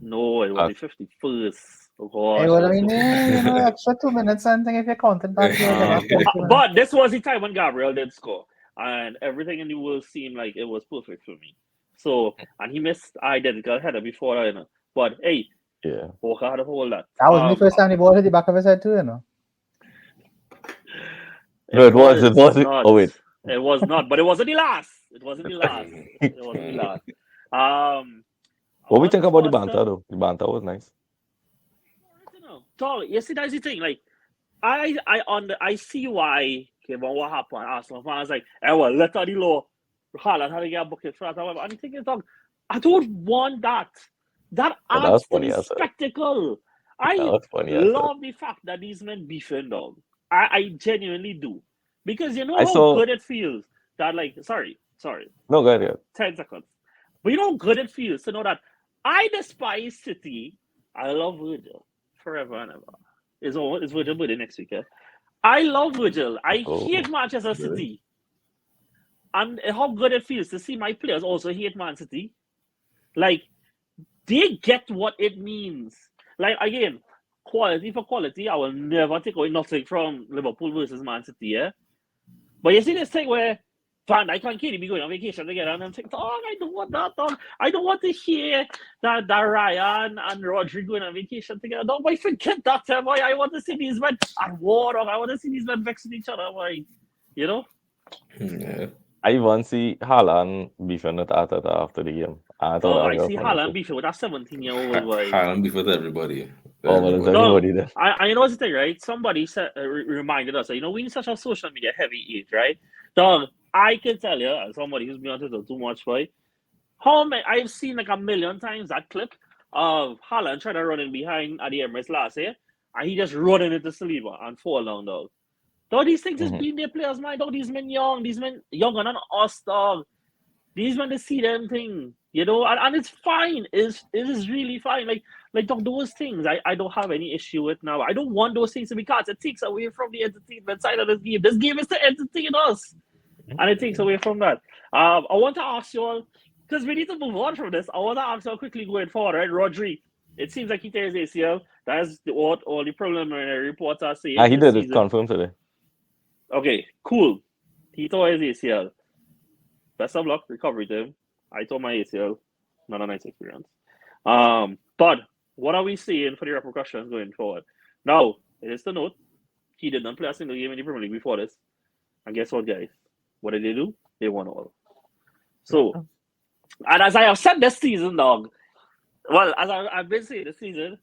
no, it was the 51st. Oh gosh, Hey, well, I it was mean, so extra 2 minutes and thing if you counted back here. But this was the time when Gabriel did score, and everything in the world seemed like it was perfect for me. So, and he missed identical header before that, But hey, yeah. Walker had a hold that. That wasn't the first time the ball hit the back of his head, too, No, it was. not. Oh wait. It was not, but it wasn't the last. It wasn't the last. It wasn't the last. What we think about the Blockbuster, banter though? The banter was nice. Tall. You see, that's the thing. Like, I see why. Okay, but what happened? Arsenal fans like, well, let the law. Haaland had to get a bucket for that. And the thing is, dog, I don't want that. That Yeah, that adds was to funny the as hell. spectacle. That I was funny as hell. love the fact that these men beefing, dog. I genuinely do. Because you know I how saw- good it feels that, like, sorry, No, go ahead. 10 seconds. But you know how good it feels to know that I despise City. I love Virgil forever and ever. It's Virgil birthday next week, yeah? I love Virgil. I Oh, hate Manchester really? City. And how good it feels to see my players also hate Man City. Like, they get what it means. Like, again, quality for quality, I will never take away nothing from Liverpool versus Man City, yeah? But you see this thing where Van Dijk and Katie be going on vacation together and I'm thinking, oh, I don't want that, dog. I don't want to hear that Ryan and Rodri going on vacation together. Don't why forget that, boy. I want to see these men at war, dog. I want to see these men vexing each other, boy. Yeah. I even see Haaland beefing with Arteta after the game. I thought Oh, that I was see funny Haaland too. beefing with that 17-year-old boy. Haaland beef with everybody. Oh, well, it's Dog, everybody there. I know what's the thing, right? Somebody said, reminded us, we're in such a social media heavy age, right? Dog, I can tell you, as somebody who's been on Twitter too much, boy, how many I've seen like a million times that clip of Haaland trying to run in behind at the Emirates last year, and he just running into Saliba and fall down, dog. Dog, these things is being their players' mind, dog. These men younger than us, dog. These men to see them thing, and it's fine. It is really fine. Like dog, those things I don't have any issue with now. I don't want those things because it takes away from the entertainment side of this game. This game is to entertain us. And it takes away from that. I want to ask you all, because we need to move on from this. I want to ask you all quickly going forward, right? Rodri, it seems like he tears ACL. That's what all the preliminary reports are saying. He this did it season. confirmed today. Okay, cool. He tore his ACL. Best of luck, recovery to him. I tore my ACL. Not a nice experience. But what are we seeing for the repercussions going forward? Now, it is to note, He did not play a single game in the Premier League before this. And guess what, guys? What did they do? They won all. So, and as I have said this season, dog, well, as I've been saying this season,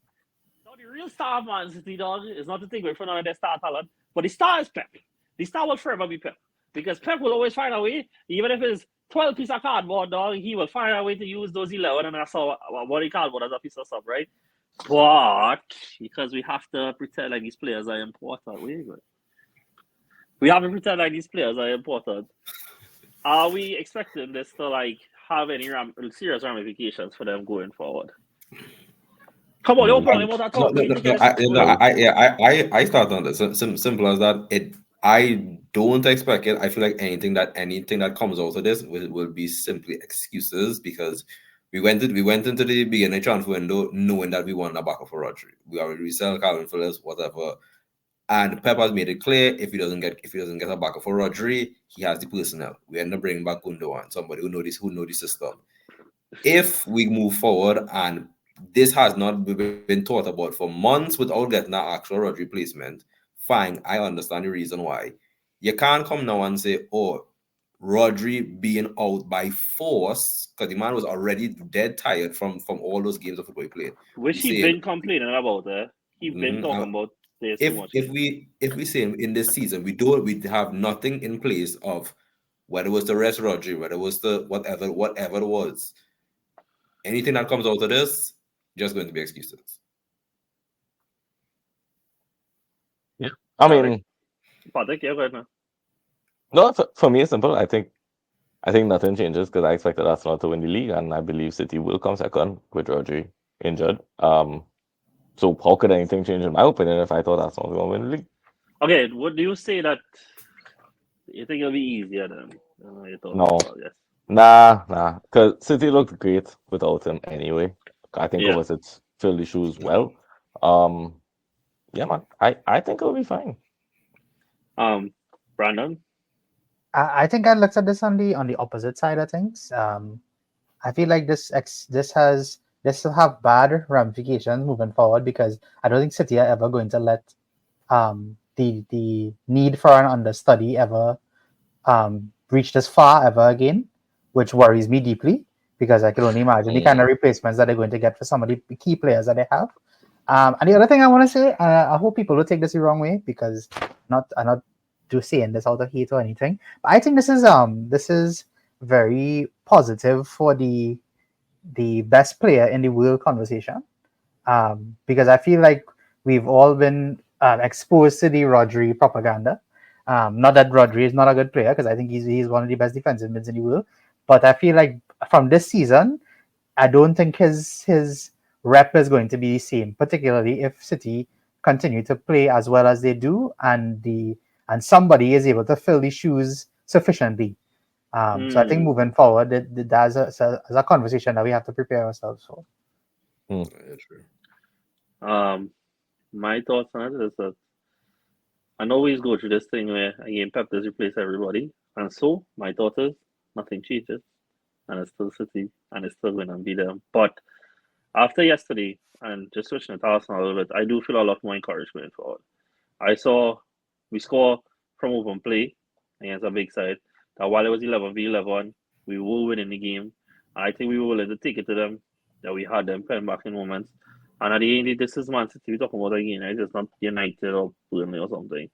now the real star of Man City, dog, is not to think with none of their star talent, but the star is Pep. The star will forever be Pep. Because Pep will always find a way, even if it's 12 piece of cardboard, dog, he will find a way to use those 11, and that's what he cardboard as a piece of stuff, right? But because we have to pretend like these players are important, we have to pretend like these players are important. Are we expecting this to like have any serious ramifications for them going forward? Come on, open your mouth and talk. I start on this. Simple as that. I don't expect it. I feel like anything that comes out of this will be simply excuses, because we went into the beginning transfer window knowing that we want a backup for Rodri. We already resell Calvin Phillips, whatever. And Pep has made it clear if he doesn't get a backup for Rodri, he has the personnel. We end up bringing back Gundogan, somebody who know the system. If we move forward and this has not been thought about for months without getting an actual Rodri replacement, fine, I understand the reason why. You can't come now and say, oh, Rodri being out by force, because the man was already dead tired from all those games of football he played. Which he been complaining about, He been talking about this too much. If we say in this season we have nothing in place of whether it was the rest Rodri, whether it was the whatever it was, anything that comes out of this just going to be excuses. Yeah, I mean, Patrick, yeah, go ahead, man. No, for me it's simple. I think nothing changes because I expected Arsenal to win the league, and I believe City will come second with Rodri injured. So how could anything change in my opinion if I thought Arsenal was going to win the league? Okay, what do you say that you think it'll be easier than you thought? No. Yes. Nah. Because City looked great without him anyway. I think Kovacic filled the shoes well. Yeah, man. I think it'll be fine. Brandon? I think I looked at this on the opposite side of things. I feel like this will have bad ramifications moving forward, because I don't think City are ever going to let the need for an understudy ever reach this far ever again, which worries me deeply, because I can only imagine the kind of replacements that they're going to get for some of the key players that they have. And the other thing I want to say, I hope people will take this the wrong way, because I'm not saying this out of hate or anything, but I think this is very positive for the best player in the world conversation, because I feel like we've all been exposed to the Rodri propaganda. Not that Rodri is not a good player, because I think he's one of the best defensive mids in the world, but I feel like from this season, I don't think his rep is going to be the same, particularly if City continue to play as well as they do, and somebody is able to fill the shoes sufficiently. So I think moving forward, that's a conversation that we have to prepare ourselves for. Yeah, true. My thoughts on it is that I always go through this thing where again Pep does replace everybody, and so my thought is nothing changes, and it's still City, and it's still going to be them. But after yesterday, and just switching to Arsenal a little bit, I do feel a lot more encouraged going forward. I saw we score from open play against a big side. That while it was 11v11, we were winning the game. I think we were willing to take it to them. That we had them playing back in moments. And at the end, this is Man City we're talking about again, right? It's not United or Burnley or something.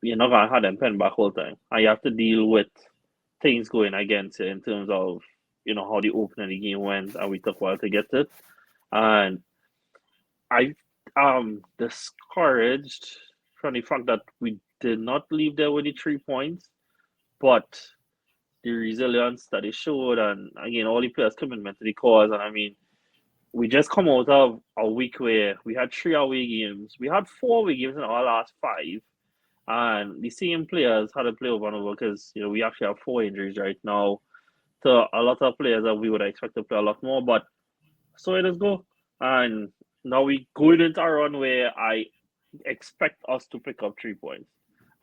You're not gonna have them pen back all the time. And you have to deal with things going against it in terms of, how the opening of the game went, and we took a while to get it. And I discouraged from the fact that we did not leave there with the 3 points, but the resilience that they showed, and again all the players' commitment to the cause. And I mean, we just come out of a week where we had 3 away games. We had 4 away games in our last 5. And the same players had to play over and over because, we actually have 4 injuries right now. So a lot of players that we would expect to play a lot more. But so it is go. And now we going into a run where I expect us to pick up 3 points.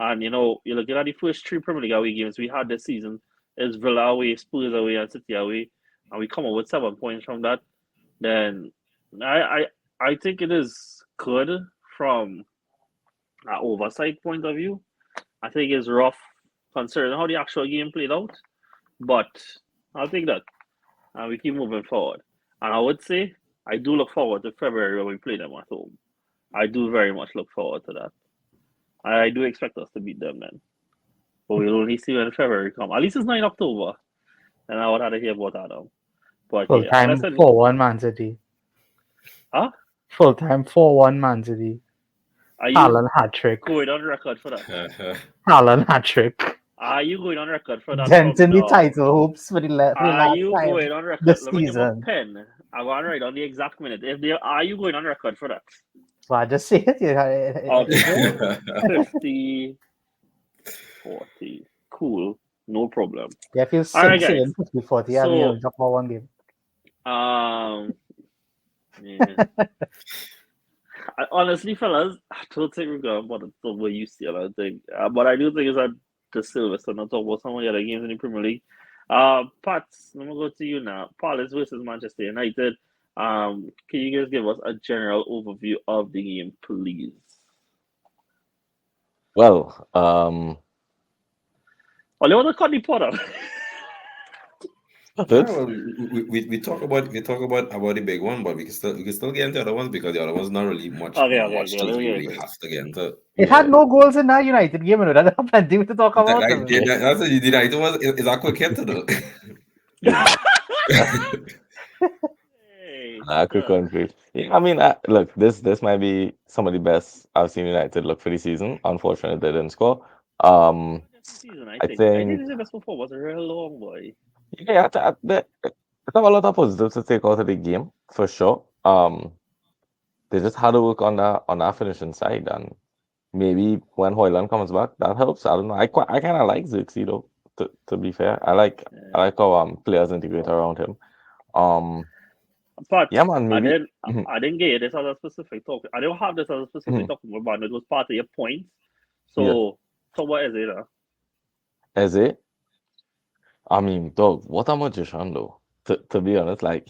And, you're looking at the first 3 Premier League away games we had this season. It's Villa away, Spurs away, and City away. And we come up with 7 points from that. Then I think it is good from oversight point of view, I think it's rough considering how the actual game played out. But I'll take that, and we keep moving forward. And I would say I do look forward to February when we play them at home. I do very much look forward to that. I do expect us to beat them then, but we'll only see when February come. At least it's not in October, and I would have to hear about that now. But Full yeah, time listen, 4-1 Man City. huh? Full time 4-1 Man City. Are you Haaland hat trick. going on record for that? Haaland hat trick. Are you going on record for that from Denting the now? title hopes for the Are last you time going on record? this Let me give a season. pen. I want to write on the exact minute. If they are you going on record for that? So I just say it. Okay. 50, 40. Cool. No problem. Yeah, I feel All right, sick guys. saying 50-40. I So- mean, I'll drop for one game. Yeah. Honestly, fellas, I don't think we're going to put the way you see it. I think, but I do think is that the Sylvester not talk about some of the other games in the Premier League. Pats, I'm gonna go to you now. Palace versus Manchester United. Can you guys give us a general overview of the game, please? Well, Oh, they want to cut the Potter. Well, we talk about the big one, but we can still get into the other ones because the other ones not really much Okay, to let me really get it. have to get into. It had no goals in that United game, and that had plenty to talk about. That's what you did. It was is that quick hit to do. Hey, I could concrete. Yeah, I mean, look, this might be some of the best I've seen United look for the season. Unfortunately, they didn't score. season, I I think think- this is the best performance. A real long boy. Yeah, they have a lot of positives to take out of the game for sure. They just had to work on that finishing side, and maybe when Hoyland comes back, that helps. I don't know. I kind of like Zirkzee though. To be fair, I like how players integrate around him. But Yeah, man, maybe. I didn't get this as a specific talk. I don't have this as a specific talking about. It was part of your points. So what is it? Is it? I mean, dog, what a magician though. To be honest, like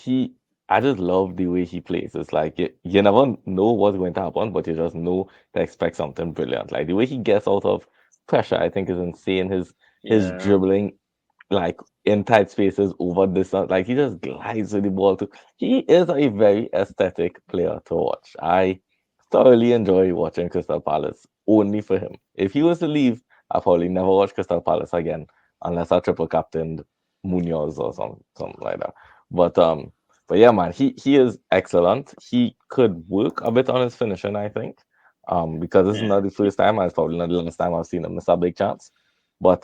I just love the way he plays. It's like you never know what's going to happen, but you just know to expect something brilliant. Like the way he gets out of pressure, I think is insane. His dribbling, like in tight spaces over distance, like he just glides with the ball. He is a very aesthetic player to watch. I thoroughly enjoy watching Crystal Palace only for him. If he was to leave, I'll probably never watch Crystal Palace again unless I triple captained Munoz or something like that. But yeah, man, he is excellent. He could work a bit on his finishing, I think. Because this is not the first time, and it's probably not the last time I've seen him miss a big chance. But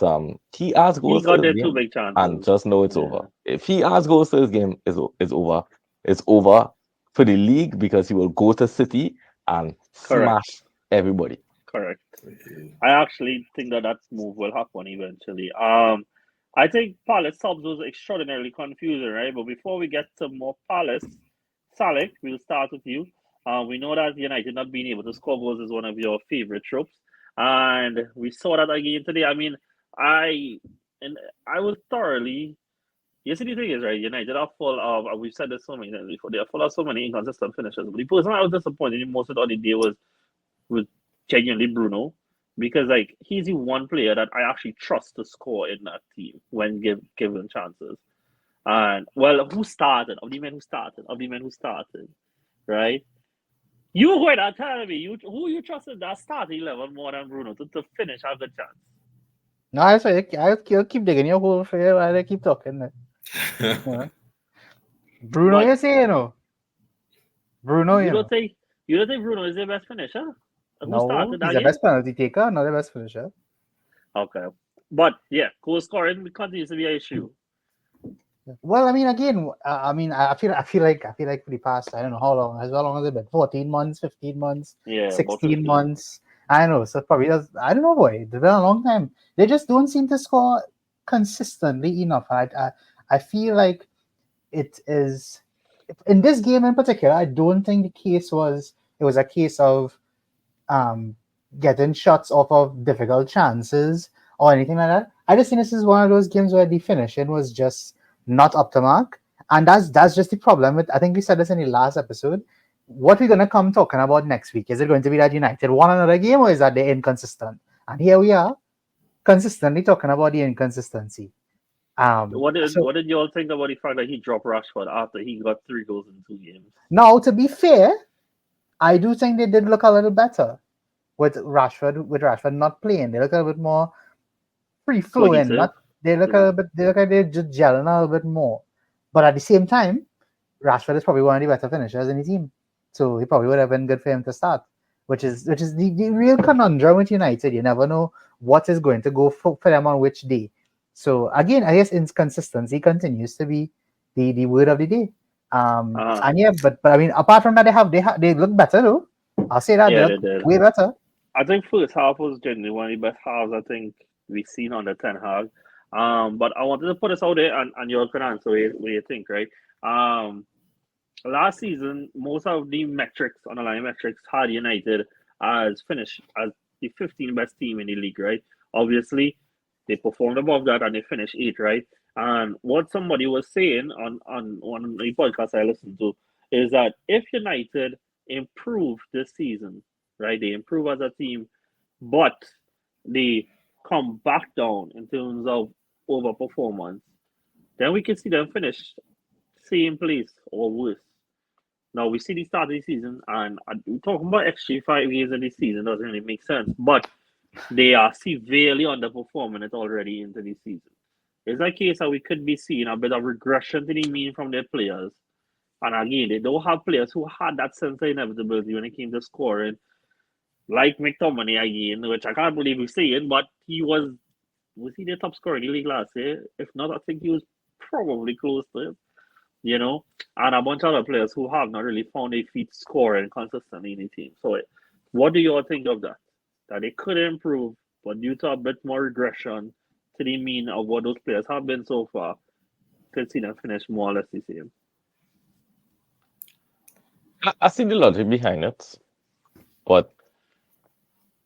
he has He goals got to their his two game, big chances. and just know it's over. If he has goals to his game, it's over. It's over for the league because he will go to City and smash everybody. Correct. I actually think that move will happen eventually. I think Palace subs was extraordinarily confusing, right? But before we get to more Palace, Salek, we'll start with you. We know that United not being able to score goals is one of your favorite tropes, and we saw that again today. I mean, I was thoroughly. Yes, the thing is, right, United are full of, and we've said this so many times before, they are full of so many inconsistent finishes. But the person I was disappointed in most of the day was genuinely Bruno, because like he's the one player that I actually trust to score in that team when given chances. And well, who started? Of the men who started, right? You were going to tell me who you trusted that starting level more than Bruno to finish have the chance. No, that's right. I'll keep digging your hole for you while I keep talking. Bruno, But you say, Bruno, you don't think Bruno is the best finisher? Who started that he's the game? best penalty taker, not the best finisher. Okay, but yeah, goal scoring continues to be an issue. Well, I mean, again, I feel like for the past, I don't know how long has it been? 14 months, 15 months, Yeah, 16 months. I know, so probably I don't know, boy. It's been a long time. They just don't seem to score consistently enough. I feel like it is in this game in particular. I don't think the case was it was a case of getting shots off of difficult chances or anything like that. I just think this is one of those games where the finishing was just not up to mark, and that's just the problem with. I think we said this in the last episode. what we're going to come talking about next week. Is it going to be that United won another game, or is that they're inconsistent? And here we are, consistently talking about the inconsistency. So What did you all think about the fact that he dropped Rashford after he got 3 goals in 2 games? now, to be fair, I do think they did look a little better with Rashford. With Rashford not playing, they look a little bit more free flowing. Cohesive. Not they look a little bit. They look like they're just gelling a little bit more. But at the same time, Rashford is probably one of the better finishers in the team, so he probably would have been good for him to start. Which is the real conundrum with United. You never know what is going to go for them on which day. So again, I guess inconsistency continues to be the word of the day. And yeah, but I mean, apart from that, they look better though. I'll say that they Yeah, look they did. way better. I think first half was generally one of the best halves I think we've seen on the Ten Hag. But I wanted to put this out there, and you all can answer what you think, right? Um, Last season, most of the metrics, underlying metrics, had United as finished as the 15th best team in the league, right? Obviously, they performed above that and they finished eighth, right? And what somebody was saying on one of the podcasts I listened to is that if United improve this season, right, they improve as a team, but they come back down in terms of overperformance, then we can see them finish same place or worse. Now we see the start of the season, and we talking about extra 5 games of the season doesn't really make sense. But they are severely underperforming it already into the season. It's a case that we could be seeing a bit of regression to the mean from their players. And again, they don't have players who had that sense of inevitability when it came to scoring, like McTominay again, which I can't believe he's saying, but was he the top scorer in the league last year? If not, I think he was probably close to it, and a bunch of other players who have not really found their feet scoring consistently in the team. So, what do you all think of that? That they could improve, but due to a bit more regression to the mean of what those players have been so far, could see them finish more or less the same. I see the logic behind it, but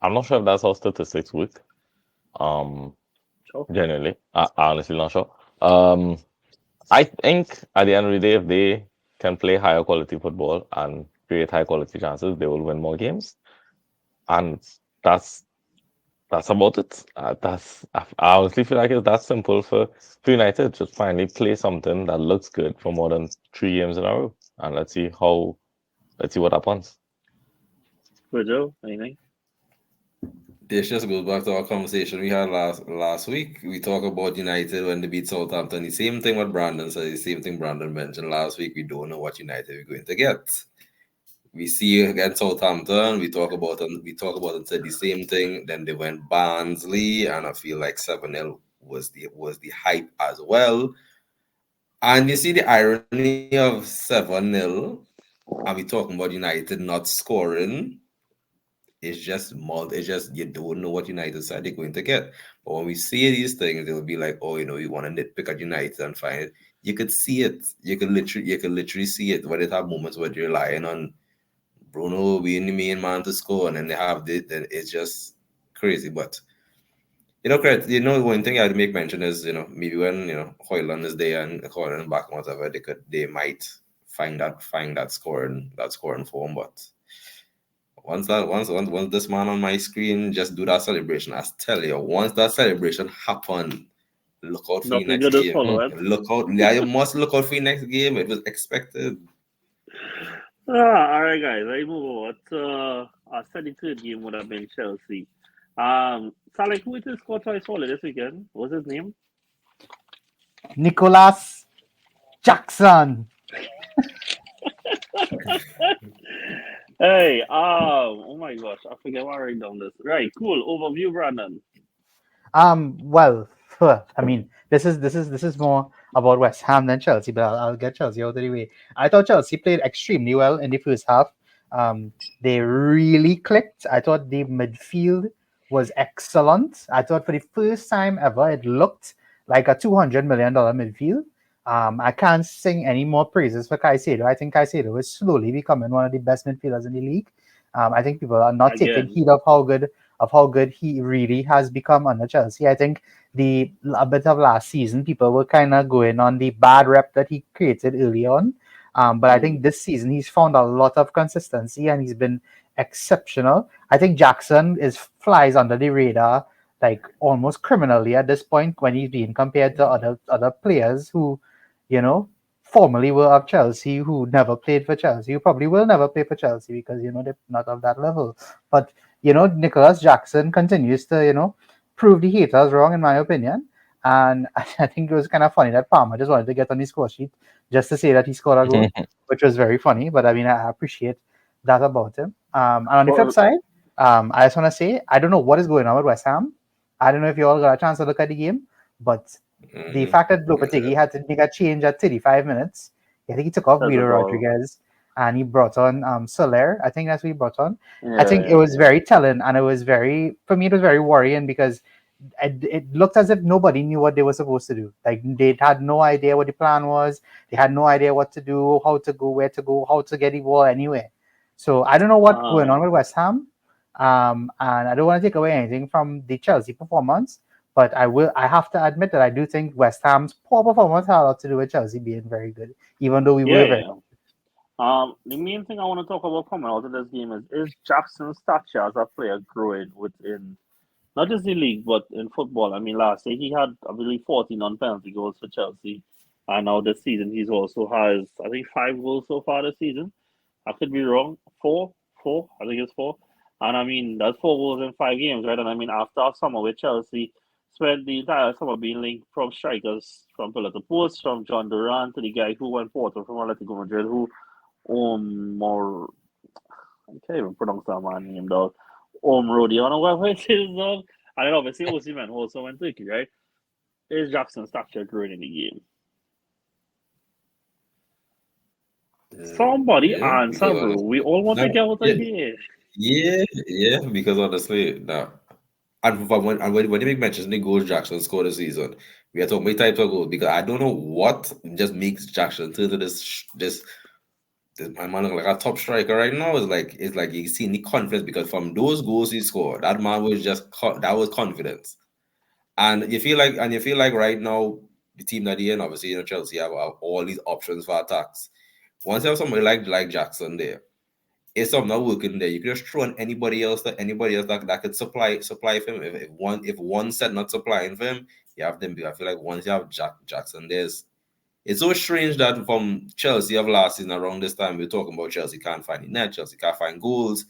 I'm not sure if that's how statistics work. Sure. Genuinely, I honestly not sure. I think at the end of the day, if they can play higher quality football and create high quality chances, they will win more games, and that's about it. I honestly feel like it's that simple for United. Just finally play something that looks good for more than 3 games in a row, and let's see what happens. Good Joe, anything? This just goes back to our conversation we had last week. We talk about United when they beat Southampton. The same thing what Brandon said, the same thing Brandon mentioned last week. We don't know what United we're going to get. We see against Southampton, we talk about and said the same thing. Then they went Barnsley, and I feel like 7-0 was the hype as well. And you see the irony of 7-0, and we talking about United not scoring. It's just you don't know what United side they're going to get. But when we see these things, they'll be like, oh, you want to nitpick at United and find it. You could see it. You could literally see it. When they have moments where they're relying on Bruno being the main man to score, and then they have this, then it's just crazy. But one thing I'd make mention is, maybe when Hoyland is there and Hoyland back and whatever, they might find that scoring form. But once this man on my screen just do that celebration, I tell you, once that celebration happen, look out for your Nothing next good to game. follow it. Look out, yeah, you must look out for your next game. It was expected. All right, guys, let's move on. Our 33rd game would have been Chelsea. Saleh, who is his score choice holder this weekend? What's his name? Nicholas Jackson. Hey, oh my gosh, I forget why I write down this. Right, cool. Overview, Brandon. Well, I mean, this is more about West Ham than Chelsea, but I'll get Chelsea out of the way. I thought Chelsea played extremely well in the first half. They really clicked. I thought the midfield was excellent. I thought for the first time ever, it looked like a $200 million midfield. I can't sing any more praises for Caicedo. I think Caicedo is slowly becoming one of the best midfielders in the league. I think people are not taking Again. heed of how good he really has become under Chelsea. I think a bit of last season, people were kind of going on the bad rep that he created early on. But I think this season he's found a lot of consistency and he's been exceptional. I think Jackson is flies under the radar like almost criminally at this point when he's being compared to other players who, you know, formerly were of Chelsea who never played for Chelsea, who probably will never play for Chelsea because they're not of that level. But Nicholas Jackson continues to prove the haters wrong in my opinion. And I think it was kind of funny that Palmer just wanted to get on the score sheet just to say that he scored a goal, which was very funny. But I mean, I appreciate that about him. And on the flip side, I just want to say I don't know what is going on with West Ham. I don't know if you all got a chance to look at the game, but the fact that Lopetegui had to make a change at 35 minutes, I think he took off Guido Rodriguez and he brought on Soler. I think that's what he brought on. I think it was very telling, and it was for me, it was very worrying because it looked as if nobody knew what they were supposed to do. Like they had no idea what the plan was. They had no idea what to do, how to go, where to go, how to get the ball anywhere. So I don't know what's going on with West Ham. And I don't want to take away anything from the Chelsea performance, but I have to admit that I do think West Ham's poor performance had a lot to do with Chelsea being very good, even though we were very the main thing I want to talk about coming out of this game is Jackson's stature as a player growing within not just the league but in football. I mean, last year he had I believe 14 on penalty goals for Chelsea, and now this season he's also has I think 5 goals so far this season. I could be wrong. Four. I think it's 4. And I mean that's 4 goals in 5 games, right? And I mean after our summer with Chelsea, spent the entire summer being linked from strikers from pillar to post, from John Duran to the guy who went Porto from Atletico Madrid, who more I can't even pronounce that man's name dog. Rodion or whatever it is dog. And then obviously Osimhen also went Turkey, right? Is Jackson's stature growing in the game? Somebody answer, bro. We all want to get out of here. Yeah, because honestly, now, and when you make mention the goals Jackson scored this season, we are talking about types of goals because I don't know what just makes Jackson turn to this my man look like a top striker right now. It's like you see the confidence because from those goals he scored, that man was that was confidence, and you feel like right now the team that he in, obviously Chelsea have all these options for attacks. Once you have somebody like Jackson there, it's something not working there. You can just throw on anybody else that could supply for him. If one set not supplying for him, you have them. I feel like once you have Jackson, it's so strange that from Chelsea of last season around this time we're talking about Chelsea can't find the net, Chelsea can't find goals,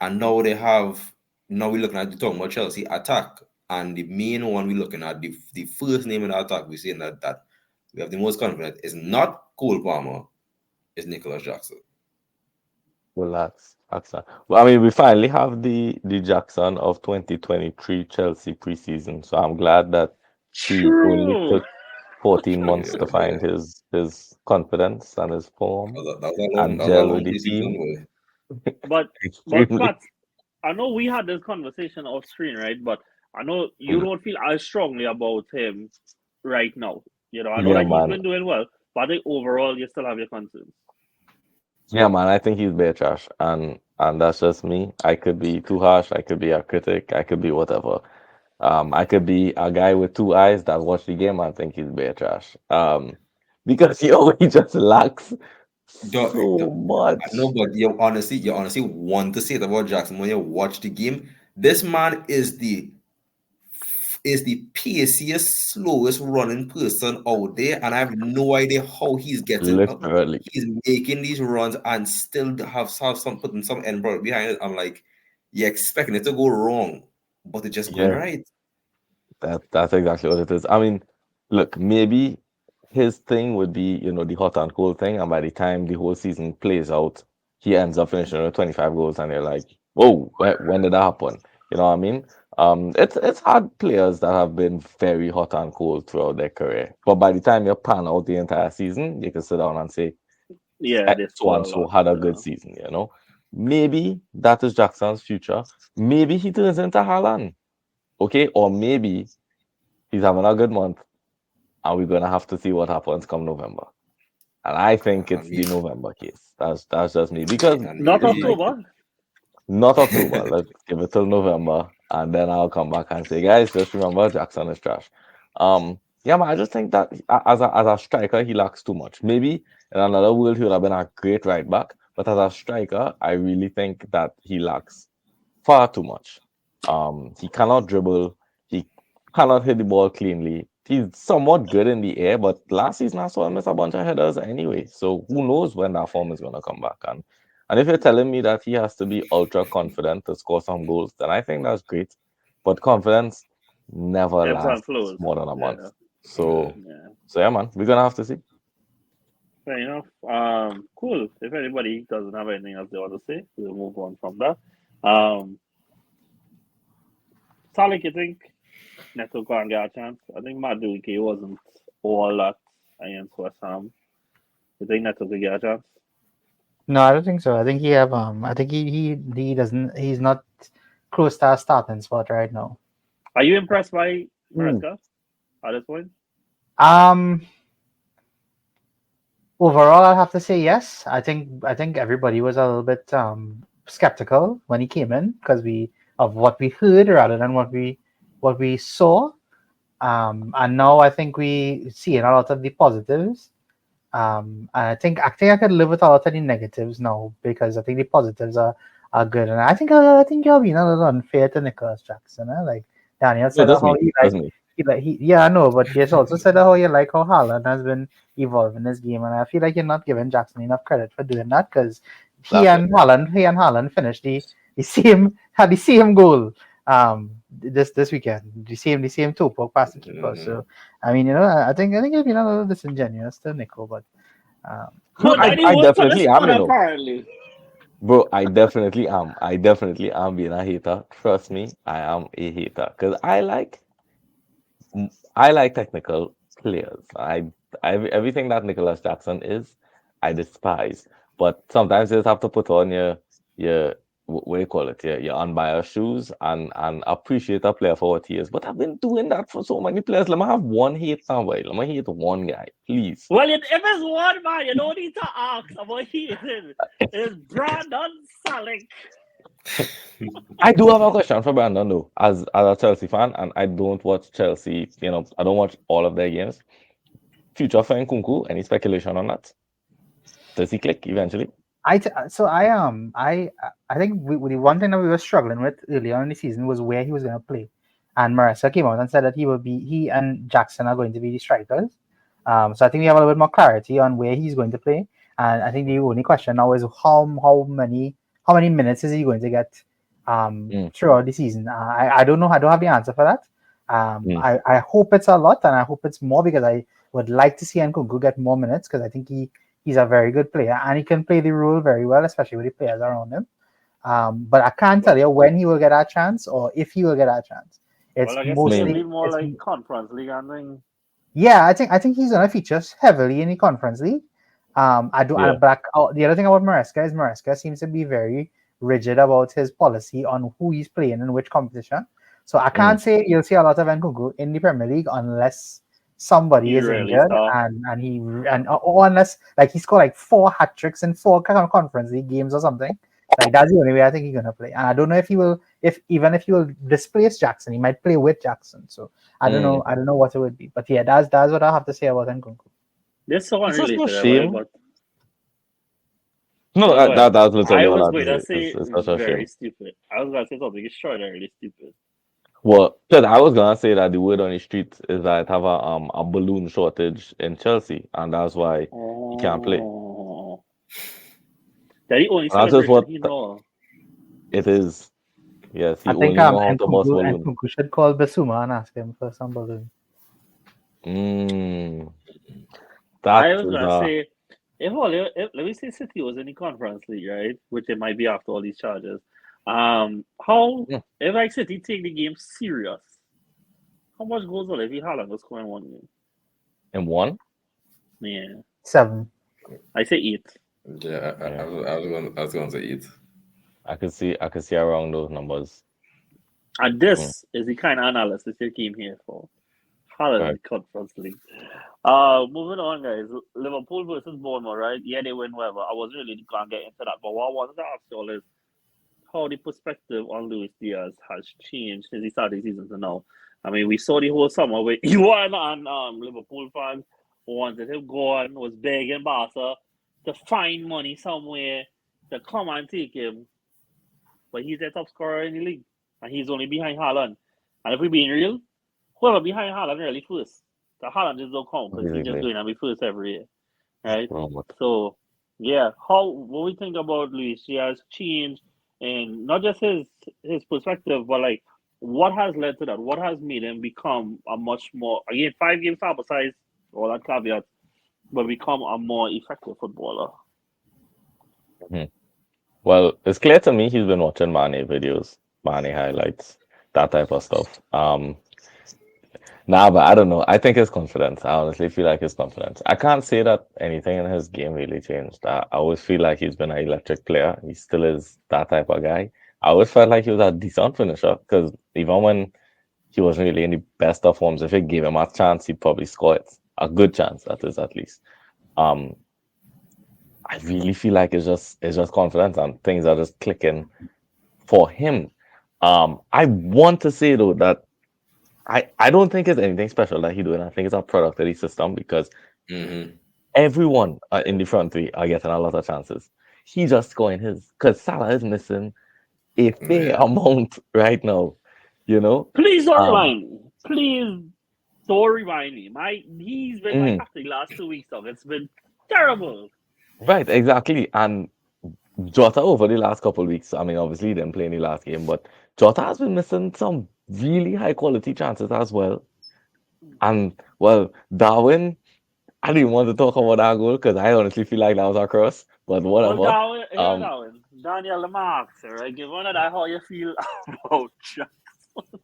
and now we're talking about Chelsea attack, and the main one we're looking at the first name in the attack we're saying that we have the most confident is not Cole Palmer, it's Nicholas Jackson. Well, that's excellent. Well, I mean, we finally have the Jackson of 2023 Chelsea preseason, so I'm glad that he only took 14 months to find his confidence and his form and gel with the team. But I know we had this conversation off screen, right? But I know you don't feel as strongly about him right now. I know that he's been doing well, but I think overall you still have your concerns. Yeah, man, I think he's bare trash, and that's just me. I could be too harsh. I could be a critic. I could be whatever. I could be a guy with 2 eyes that watch the game and think he's bare trash. Because he just lacks so much. No, but you honestly want to say it about Jackson when you watch the game. This man is the paciest, slowest running person out there, and I have no idea how he's getting. Literally, he's making these runs and still have putting some end product behind it. I'm like, you're expecting it to go wrong, but it just going right. That's exactly what it is. I mean, look, maybe his thing would be, the hot and cold thing, and by the time the whole season plays out, he ends up finishing with 25 goals, and you're like, whoa, when did that happen? You know what I mean? It's hard players that have been very hot and cold throughout their career, but by the time you pan out the entire season, you can sit down and say, so and so had a good season. Maybe that is Jackson's future. Maybe he turns into Haaland, okay, or maybe he's having a good month, and we're gonna have to see what happens come November. And I think it's the November case. That's just me because not October. Not October. Let's give it till November, and then I'll come back and say, guys, just remember Jackson is trash. Yeah, man, I just think that as a striker, he lacks too much. Maybe in another world, he would have been a great right back, but as a striker, I really think that he lacks far too much. He cannot dribble. He cannot hit the ball cleanly. He's somewhat good in the air, but last season I saw him miss a bunch of headers anyway. So who knows when that form is gonna come back? And if you're telling me that he has to be ultra confident to score some goals, then I think that's great. But confidence never Ebbs and lasts flows. more than a month. Yeah, So yeah. so yeah, man, we're gonna have to see. Fair enough. Cool. If anybody doesn't have anything else they want to say, we'll move on from that. Salik, you think Neto can't get a chance? I think Matt Duque wasn't all that against West Ham. You think Neto could get a chance? No, I don't think so. I think he have I think he doesn't he's not close to our starting spot right now. Are you impressed by Ooh. Maresca at this point? Um Overall I have to say yes. I think everybody was a little bit skeptical when he came in because we of what we heard rather than what we saw. And now I think we seeing a lot of the positives. I think I could live with a lot of the negatives now because I think the positives are good, and I think you're being a little unfair to Nicholas Jackson. Like Daniel No, said, that's how me. he That's like me. yeah, I know, but he has also said how you like how Haaland has been evolving his game, and I feel like you're not giving Jackson enough credit for doing that because he That's it. and Haaland finished the same had the same goal this weekend, the same two poke past the keeper. Mhm. So I mean, I think you're being a little disingenuous to Nico, but. Um, No, No, Danny I was for the definitely am, squad you know. apparently. Bro, I definitely am. I definitely am being a hater. Trust me, I am a hater. Because I like technical players. Everything that Nicholas Jackson is, I despise. But sometimes you just have to put on your what do you call it? Your unbiased shoes and appreciate a player for what he is. But I've been doing that for so many players. Let me have one hate now, boy. Let me hate one guy, please. Well, if it's one man, you don't need to ask about hating. It's Brandon Salik. I do have a question for Brandon though, as a Chelsea fan, and I don't watch Chelsea. I don't watch all of their games. Future for Nkunku, any speculation on that? Does he click eventually? I think the one thing that we were struggling with earlier in the season was where he was going to play, and Marissa came out and said that he and Jackson are going to be the strikers. So I think we have a little bit more clarity on where he's going to play, and I think the only question now is how many minutes is he going to get Mm, throughout the season? I don't know. I don't have the answer for that. mm, I hope it's a lot, and I hope it's more because I would like to see Nkunku get more minutes because I think he's a very good player and he can play the role very well, especially with the players around him. But I can't tell you when he will get a chance or if he will get a chance. Well, It's I guess it's gonna maybe. be more like conference league and thing. Yeah, I think he's gonna feature heavily in the conference league. I do, Yeah. the other thing about Maresca is Maresca seems to be very rigid about his policy on who he's playing in which competition. So I Mm, can't say you'll see a lot of Nkunku in the Premier League unless somebody You is really injured saw. or unless like he scored like 4 hat-tricks in 4 conference league games or something. Like that's the only way I think he's gonna play. And I don't know if he will, if even if he will displace Jackson, he might play with Jackson. So I don't know. mm. I don't know what it would be, but yeah, that's what I have to say about Nkunku. This so It's just a unrelated, well, shame. but No, no, go ahead. that was literally I all I was had to going to say. say It's such a very shame. stupid. I was going to say something extraordinarily stupid. Well, because I was gonna say that the word on the street is that have a balloon shortage in Chelsea, and that's why he can't play. Oh, that the only And that's just celebration what he know. it is. Yes, he I think only know how to bust Nkunku balloon. Nkunku should call Basuma and ask him for some balloon. Mm, I that was is going to say, let me say City was in the conference league, right? Which it might be after all these charges. How mm, if like City take the game serious, how much goes on if Haaland was scoring one game? in one. Yeah, 7. I say 8. Yeah, Yeah, I was going to eat. I could see around those numbers. And Mm, this is the kind of analysis you came here for. right. Haaland conference league. Moving on, guys. Liverpool versus Bournemouth, right? Yeah, they win, whatever. I wasn't really gonna get into that, but what I wanted to ask you all is how the perspective on Luis Diaz has changed since he started the season to now. I mean, we saw the whole summer with you and Liverpool fans who wanted him gone, was begging Barca to find money somewhere to come and take him. But he's the top scorer in the league. And he's only behind Haaland. And if we're being real, whoever behind Haaland really first. The Haaland just don't count because he's just doing it first every year. Right? So, yeah, what we think about Luis, he has changed and not just his perspective, but like what has led to that? What has made him become a much more, again, 5 game sample size, all that caveat, but become a more effective footballer? Well, it's clear to me he's been watching Mane videos, Mane highlights, that type of stuff. But I don't know. I think his confidence. I honestly feel like his confidence. I can't say that anything in his game really changed. I always feel like he's been an electric player. He still is that type of guy. I always felt like he was a decent finisher because even when he wasn't really in the best of forms, if you gave him a chance, he'd probably score it. A good chance, that is at least. I really feel like it's just confidence and things are just clicking for him. I want to say though that I don't think it's anything special that he's doing. I think it's a product of the system because everyone in the front three are getting a lot of chances. He just scoring his because Salah is missing a fair amount right now. You know, please don't remind me. Please don't remind me. He's been my captain the last 2 weeks. Dog. It's been terrible. Right, exactly. And Jota over the last couple of weeks. I mean, obviously he didn't play in the last game, but Jota has been missing some really high quality chances as well. And well, Darwin, I didn't want to talk about that goal because I honestly feel like that was a cross. But whatever. Well, Darwin, Daniel Lamarck, right? Give one of that how you feel about Jackson.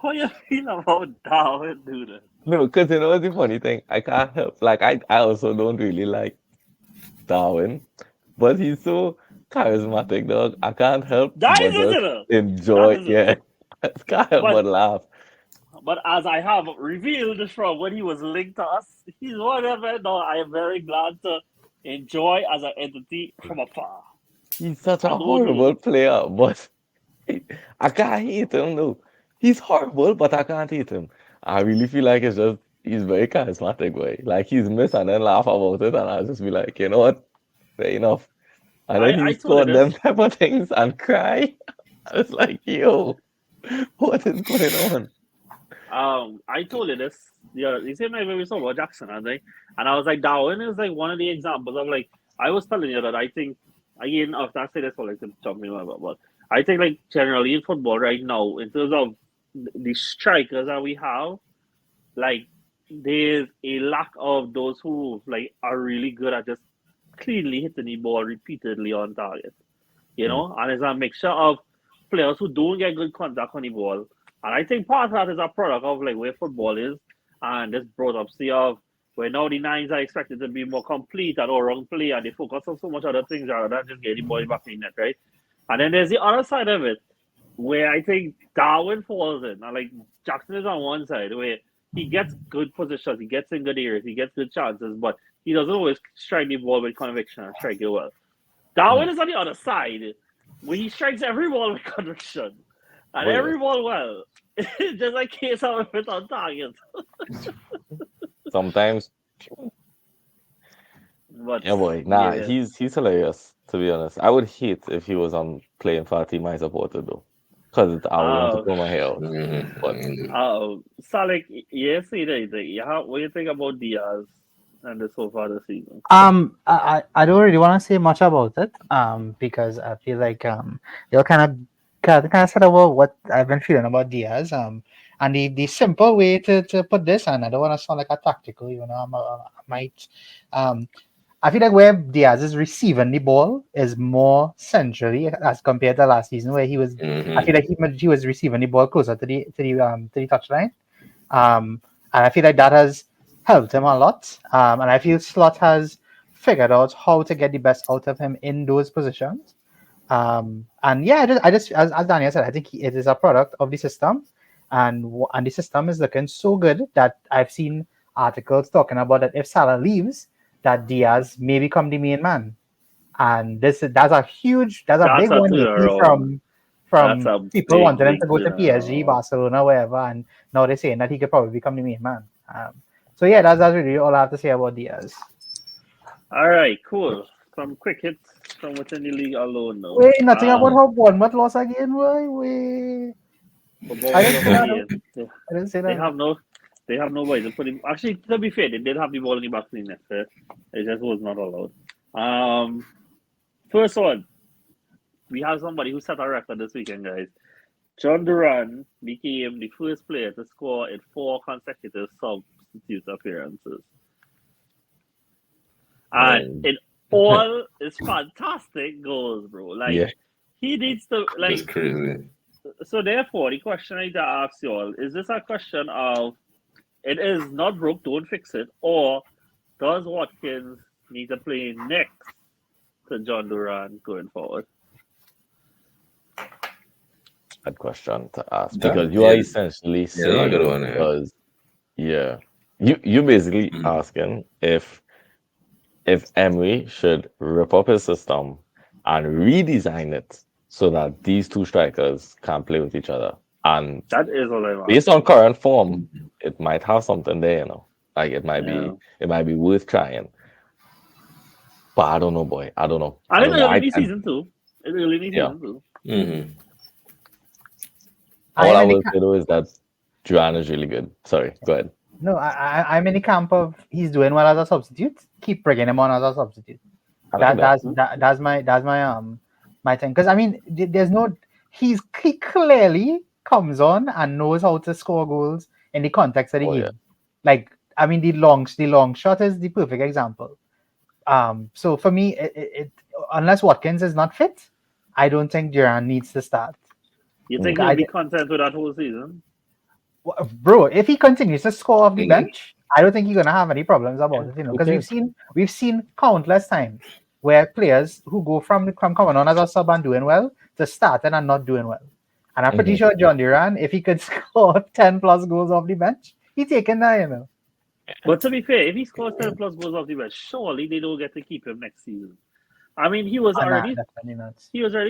How you feel about Darwin, dude? No, because you know what's the funny thing? I can't help. Like I also don't really like Darwin, but he's so charismatic, dog. I can't help that but just enjoy. Yeah, I can't help but laugh. But as I have revealed from when he was linked to us, he's whatever. No, I am very glad to enjoy as an entity from afar. He's such a horrible player, but I can't hate him though. He's horrible, but I can't hate him. I really feel like it's just he's very charismatic, boy. Like he's miss and then laugh about it, and I'll just be like, you know what, fair enough. And then he scored them type of things and cry. I was like, yo, what is going on? I told you this. Yeah, the same night when we saw about Jackson, and I was like, Darwin is like one of the examples of like I was telling you that I think again after I say this for like to jump me over, but I think like generally in football right now, in terms of the strikers that we have, like there's a lack of those who like are really good at just cleanly hitting the ball repeatedly on target. You know, and it's a mixture of players who don't get good contact on the ball. And I think part of that is a product of like where football is, and this brought up see of where now the nines are expected to be more complete and all-round play, and they focus on so much other things rather than just getting the ball back in net, right? And then there's the other side of it, where I think Darwin falls in, and like Jackson is on one side where he gets good positions, he gets in good areas, he gets good chances, but he doesn't always strike the ball with conviction and strike it well. Darwin is on the other side, where he strikes every ball with conviction. And every ball well. Just like case of it on target. Sometimes. But, yeah, boy. Nah, he's hilarious, to be honest. I would hate if he was playing for a team I supported, though. Because I would want to pull my hair out. Salik, yes, what do you think about Diaz and so far this season? I don't really want to say much about it, because I feel like they'll kind of said about what I've been feeling about Diaz. And the simple way to put this, and I don't want to sound like a tactical, I might. I feel like where Diaz is receiving the ball is more centrally as compared to last season, where he was. I feel like he was receiving the ball closer to the touchline, and I feel like that has helped him a lot. And I feel Slot has figured out how to get the best out of him in those positions. And yeah, I just as Daniel said, I think it is a product of the system, and the system is looking so good that I've seen articles talking about that if Salah leaves, that Diaz may become the main man, and that's a big 180 from a people big, wanting him big to go to PSG, Barcelona, wherever, and now they're saying that he could probably become the main man. So yeah, that's really all I have to say about Diaz. All right, cool. Some quick hits from within the league alone now. Wait, nothing about how Bournemouth lost again, wait. I didn't say that. I didn't say They that. have no way to put him. Actually, to be fair, they did have the ball in the back of the net. It just was not allowed. First one, we have somebody who set a record this weekend, guys. John Duran became the first player to score in 4 consecutive substitute appearances. And in all his fantastic goals, bro. Like, he needs to, like... It's crazy. So therefore, the question I need to ask you all, is this a question of it is not broke, don't fix it, or does Watkins need to play next to John Duran going forward? Good question to ask, because you are essentially saying because you basically asking if Emery should rip up his system and redesign it so that these two strikers can play with each other. And that is all I want. Based on current form, it might have something there, you know. Like it might be worth trying. But I don't know, boy. I don't know. I think early in season 2. It's early in season 2. Mm-hmm. All I will say though is that Duran is really good. Sorry, go ahead. No, I'm in the camp of he's doing well as a substitute. Keep bringing him on as a substitute. That's my thing. Because I mean, there's no he clearly comes on and knows how to score goals in the context of the game. Yeah. Like I mean, the long shot is the perfect example. So for me, it unless Watkins is not fit, I don't think Duran needs to start. You think he'll be content with that whole season? Bro, if he continues to score off the bench, I don't think he's gonna have any problems about it, you know, because we've seen countless times where players who go from coming on as a sub and doing well to starting and not doing well. And I'm pretty sure John Duran, if he could score 10 plus goals off the bench, he's taking that, you know. But to be fair, if he scores 10 plus goals off the bench, surely they don't get to keep him next season. I mean, he was already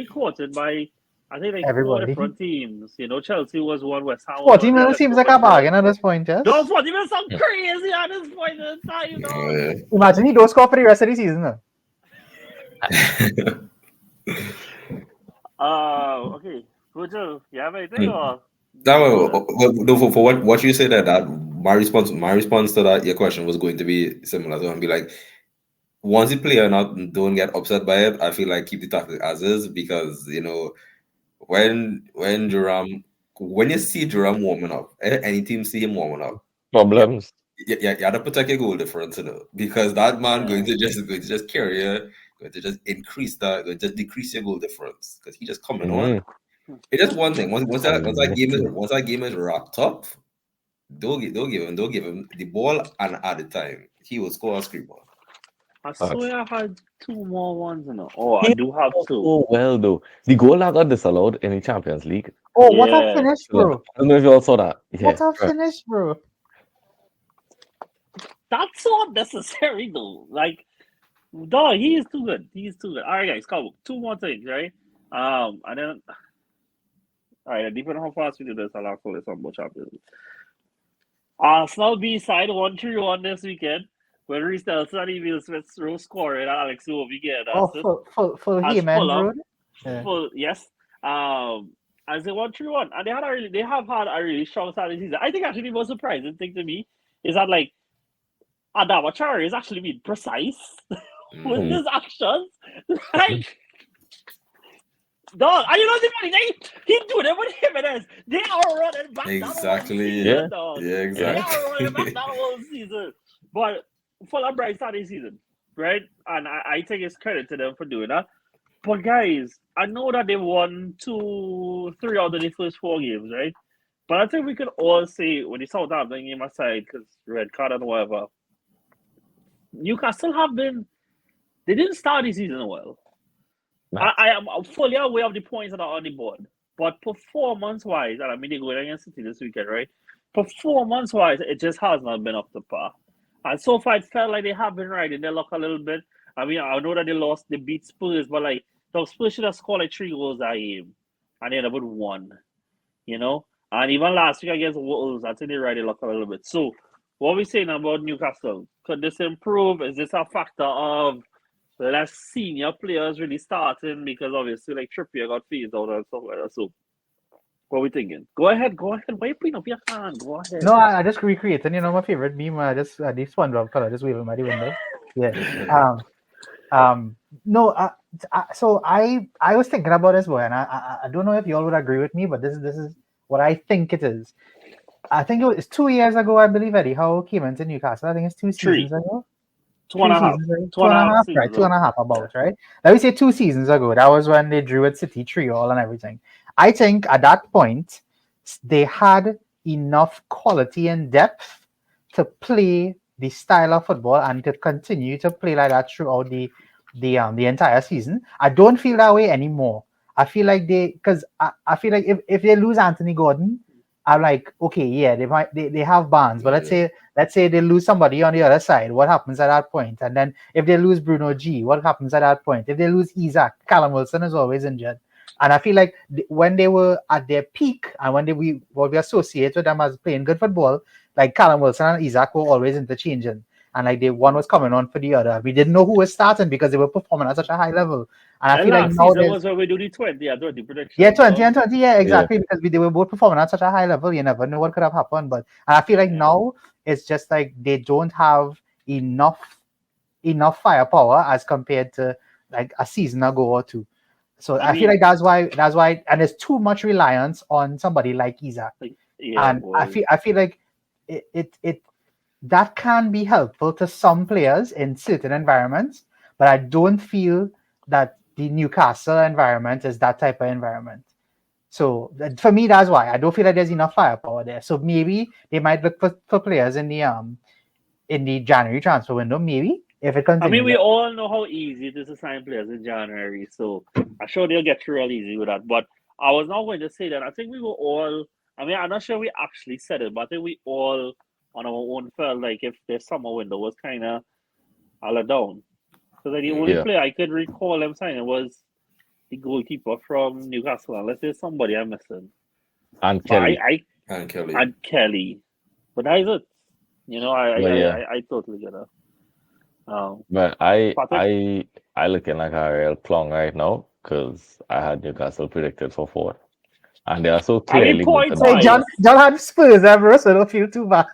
quoted by I think like everybody. 4 different teams. You know, Chelsea was one, West Ham. 40 minutes seems like a bargain at this point, yes? No, 40 minutes sound crazy at this point in time, you know. Imagine he don't score for the rest of the season, though. Okay. Virgil, you have anything or? For what you said that my response to that your question was going to be similar. So I'll be like, once the player don't get upset by it, I feel like keep the tactic as is, because you know when you see Duran warming up, any team see him warming up, problems. You have to protect your goal difference, you know, because that man going to just carry you, going to just increase that, going to just decrease your goal difference because he just coming on. It's just one thing. Once that game is wrapped up, don't give him the ball, and at the time he will score a screamer. I swear I had 2 more ones, you know. Oh, I do have 2. Oh well, though the goal that got disallowed in the Champions League. Oh, what a finish, bro! I don't know if you all saw that. What a finish, bro! That's not necessary, though. Like, dog, he is too good. He is too good. All right, guys, come 2 more things, right? And then, all right, depending on how fast we do this, I'll call this on both Champions League. Arsenal B-side 1-3-1 this weekend. When Reece Nelson and Emil Smith scoring, and Alex Iwobi get that. Full He-Man Road. Yes. As they 1-3-1, and they have had a really strong start this season. I think actually the most surprising thing to me is that like Adama Traore is actually being precise with his actions. Like, dog, and you know the funny thing? He do them with Jimenez. They are running back exactly. That whole season, yeah, exactly. They are running back that whole season. But Fulham bright start this season, right? And I think it's credit to them for doing that. But guys, I know that they won 2-3 out of the first 4 games, right? But I think we could all say, when the Southampton game aside, because red card and whatever, Newcastle they didn't start the season well. Nice. I am fully aware of the points that are on the board. But performance-wise, and I mean, they're going against City this weekend, right? Performance-wise, it just has not been up to par. And so far, it felt like they have been riding their luck a little bit. I mean, I know that they beat Spurs, but like, the Spurs should have scored like 3 goals that game. and they end up with one. You know, and even last week against Wolves, I think they riding luck a little bit. So, what are we saying about Newcastle? Could this improve? Is this a factor of less senior players really starting because obviously like Trippier got phased out and stuff like that? So, what are we thinking? Go ahead. Why are you putting up your hand? Go ahead. No, I just recreated, my favorite meme. This SpongeBob fella just waving by the window. Yeah. No. So I was thinking about this, boy, and I don't know if you all would agree with me, but this is what I think it is. I think it's 2 years ago, I believe, Eddie Howe came into Newcastle. I think it's 2 seasons ago. 2.5. Seasons ago. Two and a half Right? seasons. 2.5 about, right? Let me say 2 seasons ago. That was when they drew at City 3-all and everything. I think at that point, they had enough quality and depth to play the style of football and to continue to play like that throughout the entire season. I don't feel that way anymore. I feel like because I feel like if they lose Anthony Gordon, I'm like, okay, yeah, they have Barnes, but let's say they lose somebody on the other side, what happens at that point? And then if they lose Bruno G, what happens at that point? If they lose Isaac, Callum Wilson is always injured. And I feel like when they were at their peak and when we associate with them as playing good football, like Callum Wilson and Isaac were always interchanging. And like one was coming on for the other. We didn't know who was starting because they were performing at such a high level. And I And feel like last now season was when we do the 20 predictions. yeah, 20 and 20, yeah, exactly. Because they were both performing at such a high level, you never know what could have happened. But and I feel like now it's just like they don't have enough firepower as compared to like a season ago or two. So I feel like that's why, and there's too much reliance on somebody like Isaac. And I feel like it that can be helpful to some players in certain environments, but I don't feel that the Newcastle environment is that type of environment. So for me, that's why I don't feel like there's enough firepower there. So maybe they might look for players in the January transfer window. Maybe if it continues. I mean, we all know how easy it is to sign players in January, so I'm sure they'll get through real easy with that. But I was not going to say that. I think we were all. I mean, I'm not sure we actually said it, but I think we all on our own felt like if their summer window was kind of a let down. Because the only player I could recall them signing was the goalkeeper from Newcastle, unless there's somebody I'm missing. And Kelly. And Kelly. And Kelly. But that is it. I totally get it. But I looking like a real plonk right now because I had Newcastle predicted for 4th. And they are so clearly John had Spurs ever, so don't feel too bad.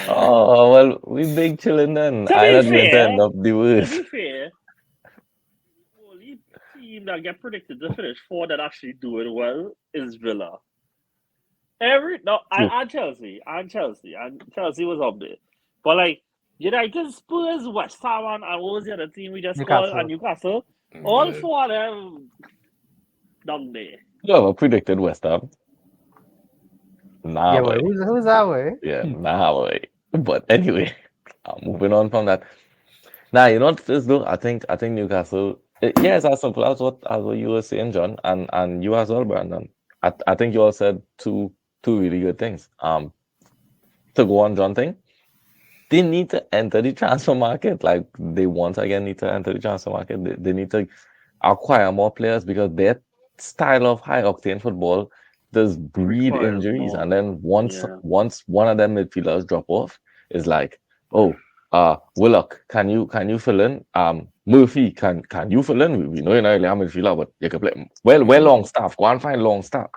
Oh, well, we big chilling then. I not going to end up the worst. To be fair, the only team that get predicted to finish 4 that actually do it well is Villa. And Chelsea. And Chelsea was up there. But like, United, Spurs, West Ham, and what was the other team we just called? And Newcastle. All 4 of them down there. You ever predicted West Ham? Nah, yeah, well, who's that way? Yeah, nah, way. But anyway, moving on from that. Now, you know what this though? I think Newcastle. It's as simple as what you were saying, John, and you as well, Brandon. I think you all said two really good things. To go on, John thing. They need to enter the transfer market. Like they once again need to enter the transfer market. They need to acquire more players because their style of high octane football does breed injuries. And then once one of them midfielders drop off, it's like, Willock, can you fill in? Murphy, can you fill in? We know you're not really a midfielder, but you can play well long staff. Go and find long staff.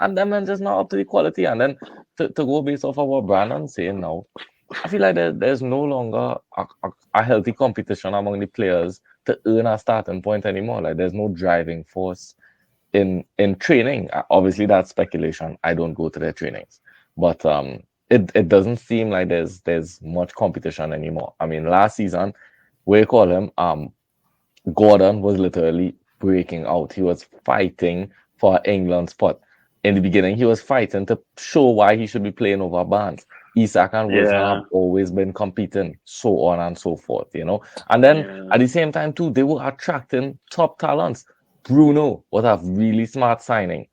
And them just not up to the quality. And then to go based off of what Brandon's saying now, I feel like there's no longer a healthy competition among the players to earn a starting point anymore. Like there's no driving force in training. Obviously, that's speculation. I don't go to their trainings, but it doesn't seem like there's much competition anymore. I mean, last season, we call him Gordon was literally breaking out. He was fighting for England's spot. In the beginning, he was fighting to show why he should be playing over Barnes. Isaac and Wilson have always been competing, so on and so forth, And then at the same time, too, they were attracting top talents. Bruno was a really smart signing.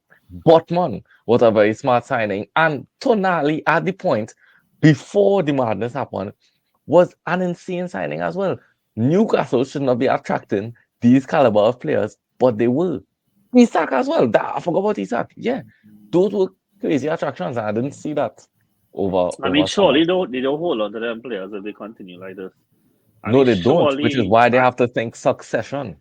Botman was a very smart signing. And Tonali, at the point, before the madness happened, was an insane signing as well. Newcastle should not be attracting these caliber of players, but they were. Isak as well. I forgot about Isak. Yeah, those were crazy attractions. I didn't see that I mean, over summer. surely they don't hold on to them players if they continue like this. I No, mean, they don't, which is surely, why they have to think succession.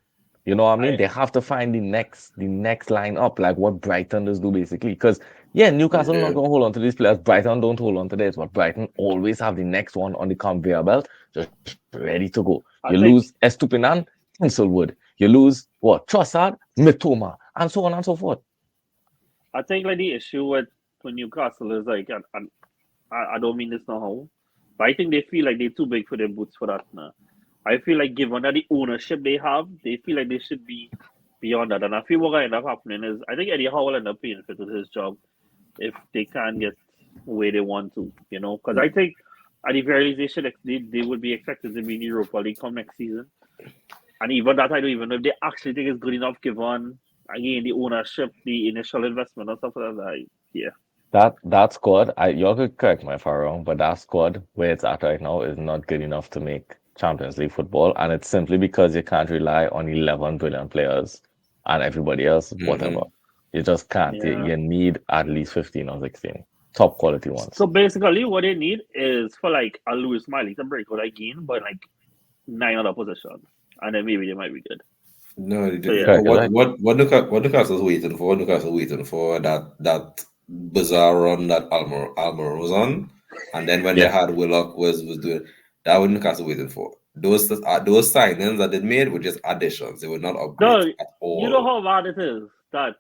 You know what I mean? I They have to find the next line up, like what Brighton does do basically. Because yeah, Newcastle not Yeah. gonna hold on to these players. Brighton don't hold on to theirs, but Brighton always have the next one on the conveyor belt, just ready to go. You I lose think Estupinan, Tinselwood. You lose what? Trossard, Mitoma, and so on and so forth. like the issue with Newcastle is like, and I don't mean this now, but I think they feel like they're too big for their boots for that now. I feel like given that the ownership they have, they feel like they should be beyond that. And I feel what will end up happening is I think Eddie Howe will end up paying for his job if they can't get where they want to, Because I think at the very least they would be expected to be in Europa League come next season. And even that I don't even know if they actually think it's good enough given again the ownership, the initial investment and stuff like that. Yeah. That squad, you could correct me if I'm wrong, but that squad where it's at right now is not good enough to make Champions League football, and it's simply because you can't rely on 11 brilliant players and everybody else, whatever. You just can't. You, Yeah. you need at least 15 or 16 top quality ones. So basically what they need is for like a Lewis Miley to break out again, but like 9 other positions. And then maybe they might be good. No, So yeah. Correct, what right? what Newcastle's waiting for? Newcastle waiting for that bizarre run that Almer was on, and then when they Yeah. had Willock was doing that, what Newcastle waiting for? Those signings that they made were just additions. They were not No, upgrades at you know all. how bad it is that,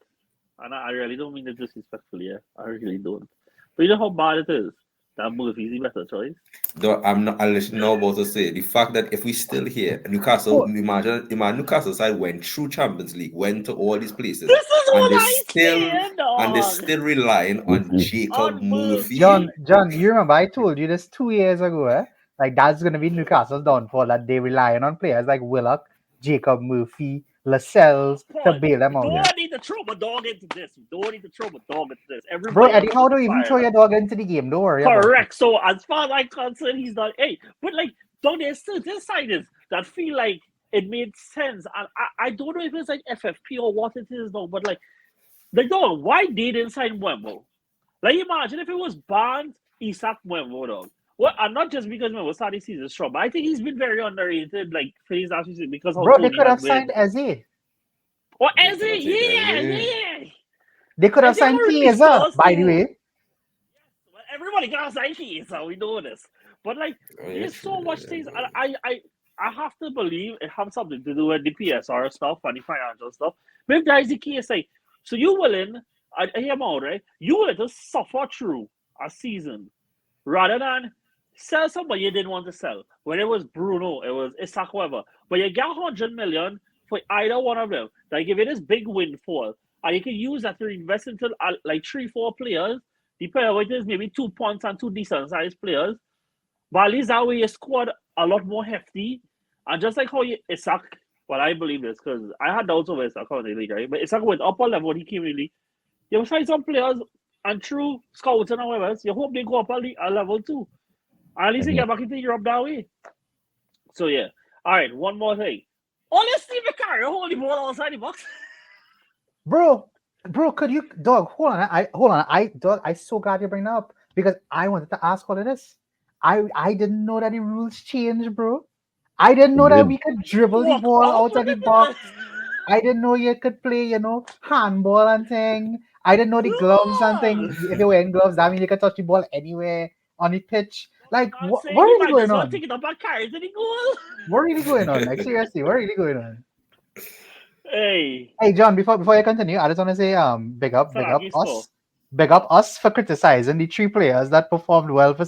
and I really don't mean it disrespectfully, yeah. I really don't. But you know how bad it is that Murphy's the better choice? Though I'm not. I'll let you know about to say the fact that if we still here, Newcastle, imagine Newcastle side went through Champions League, went to all these places, This is and what they I still saying, dog. relying on Murphy. Jacob On Murphy. Murphy. John, you remember I told you this 2 years ago, eh? Like that's gonna be Newcastle's downfall that they relying on players like Willock, Jacob Murphy, Lascelles to Paul, bail them out. don't need to throw my dog into this. Don't need to throw my dog into this. Bro, Everybody Eddie, else how is do you even throw fired your up. dog into the game? Don't worry about it. Correct. So as far as I'm concerned, he's not. Hey, but like, don't there's certain signings that feel like it made sense, and I don't know if it's like FFP or what it is now, but like dog, why they didn't sign Wembo? Like, imagine if it was Barnes, Isak, Wembo, dog. Well, and not just because Wembo started season strong, but I think he's been very underrated, like for his last season because how Bro, they Tony could has have been. signed Eze. Or They Eze, could have taken yeah. They could have And they signed haven't released Chiesa, us by the too. way. Well, everybody got sign keys, so we know this. But like, there's so much things, and I have to believe it has something to do with the PSR stuff and the financial stuff. But if that is the case, like, so you willing, I hear him out, right? You willing to suffer through a season rather than sell somebody you didn't want to sell. When it was Bruno, it was Isak, whoever. But you get 100 million for either one of them. They give you this big windfall, and you can use that to invest into like 3-4 players. The player which is maybe 2 points and two decent sized players. But at least that way your squad a lot more hefty. And just like how Isak, well, I believe this because I had doubts over Isak on the league, right? But Isak went up a level when he came in the league. You find some players and through scouting and whatever else, you hope they go up a level too. And at least they get back into Europe that way. So yeah. All right, one more thing. Only Steve McCarry hold the ball outside the box. Bro, could you, dog? Hold on. I'm so glad you bring that up because I wanted to ask all of this. I didn't know that the rules changed, bro. I didn't know that we could dribble the Walk ball off out of with the it. box. I didn't know you could play, handball and thing. I didn't know the gloves and thing. If you're wearing gloves, that means you can touch the ball anywhere on the pitch. Like, I'm what saying he really might going just want on? to take it up and carry it to the goal. What really going on? Like, seriously, what really going on? Hey, Hey, John, before you continue, I just want to say, big up Salaki score. us. Big up us for criticizing the three players that performed well for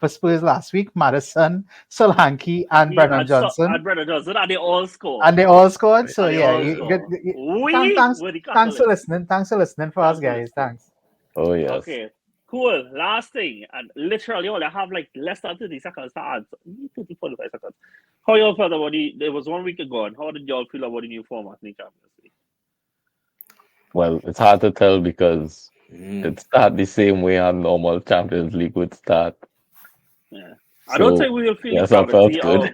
Spurs last week: Madison, Solanke, and Brennan Johnson, And Brennan Johnson, and they all score. and they all scored. So And they yeah, all score. thanks, Were the thanks for catalyst. listening. Thanks for listening for us, Thanks for guys. listening. Thanks. Oh yes. Okay, cool. Last thing, and literally all I have like less than 30 seconds to answer. 30, 45 seconds. How y'all felt about it was 1 week ago, and how did y'all feel about the new format in the Champions League? Well, it's hard to tell because it started the same way a normal Champions League would start. Yeah. I don't think we will feel the I felt gravity good. of.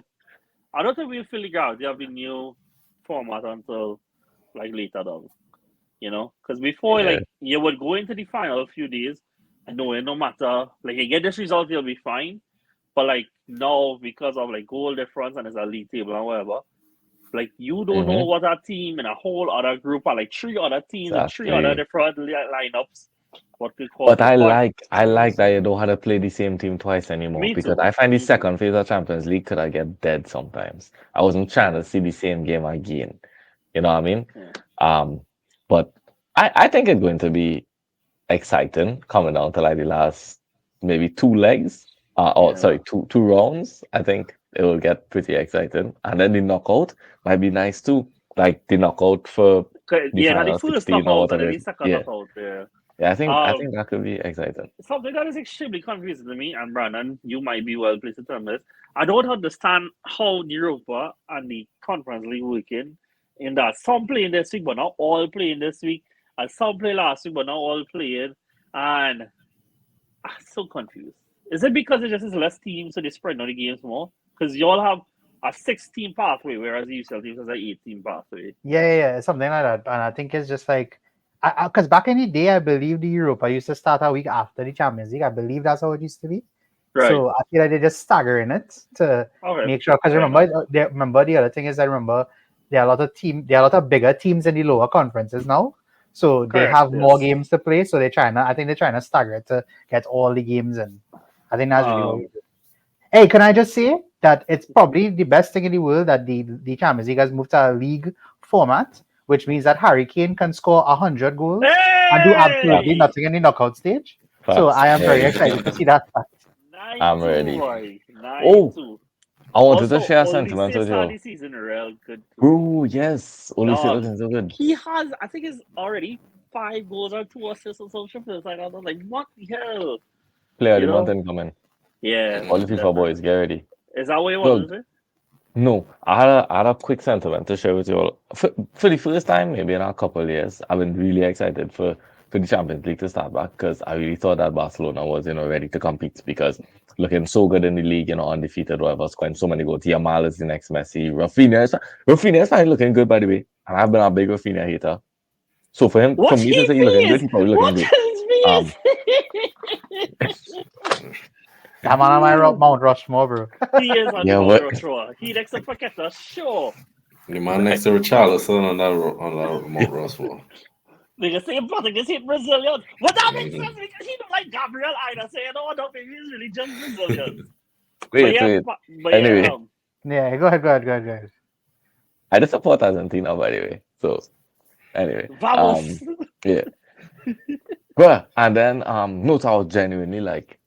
I don't think we'll feel the gravity of the new format until like later on. you know, because before, Yeah. like, you would go into the final a few days and knowing no matter, like, you get this result, you'll be fine. But, like, now, because of, like, goal difference and it's a league table and whatever, like, you don't know Mhm. what a team in a whole other group or, like, three other teams and three other Exactly. different lineups, what could cause But it. But I like that you don't have to play the same team twice anymore me because too. I find the Me too. second phase of Champions League could I get dead sometimes. I wasn't trying Yeah. to see the same game again. You know what I mean? Yeah. Um, but I think it's going to be exciting coming down to like the last maybe two legs. Or Yeah. sorry, two rounds. I think it will get pretty exciting. And then the knockout might be nice too. Like the knockout for the Yeah, now the final first 16 or knockout and whatever then it the is. second Yeah. knockout. Yeah. Yeah, I Um, think that could be exciting. Something that is extremely confusing to me, and Brandon, you might be well placed to tell me this. I don't understand how the Europa and the Conference League working in that some playing this week, but not all playing this week, and some play last week, but not all playing, and I'm so confused. Is it because it just is less teams, so they spread out the games more? Because you all have a 16 pathway, whereas the UCL teams has an 18 pathway. Yeah, something like that. And I think it's just like, because back in the day, I believe the Europa used to start a week after the Champions League. I believe that's how it used to be. Right. So I feel like they're just staggering it to Okay. make sure. Because Fair enough. remember the other thing is I remember there are a lot of bigger teams in the lower conferences now. So they Correct. have more Yes. games to play. So I think they're trying to stagger it to get all the games in. I think that's really what we do. Hey, can I just say that it's probably the best thing in the world that the Champions League has moved to a league format, which means that Harry Kane can score 100 goals and do absolutely Hey! nothing in the knockout stage. So Facts. I am very Ready. excited to see that. I'm 9-2, ready. boy. Oh, 9-2. I wanted to Also, share a all the sentiment with start you. the season real good too. Bro, yes. Olise Dog. looking so good. He has, I think, it's already 5 goals or 2 assists or something. It's like, I was like, what the hell? Player of You the month know? incoming. Yeah, All the FIFA definitely. boys, get ready. Is that what you Look, wanted to say? no, I had a quick sentiment to share with you all. For the first time, maybe in a couple of years, I've been really excited for the Champions League to start back because I really thought that Barcelona was, ready to compete because looking so good in the league, undefeated, whatever, scoring so many goals. Yamal is the next Messi. Rafinha is finally looking good, by the way. And I've been a big Rafinha hater. So for Watch me to his say he's looking good, face! he's probably looking Watch great. his Um, face! I'm on my Mount Rushmore, bro. He is on the yeah, Mount what? Rushmore. He next to Paqueta, sure. The man next to Richarlison on that Mount Rushmore. Nigga say Portuguese hit Brazilian. But that makes Mhm. sense because he look like Gabriel Ida. So you know what? Don't think he's really just Brazilian. Wait, wait. But yeah, Anyway, Yeah, go ahead. I just support Argentina, by the way. So anyway, vamos. yeah. Well, and then note I was genuinely like,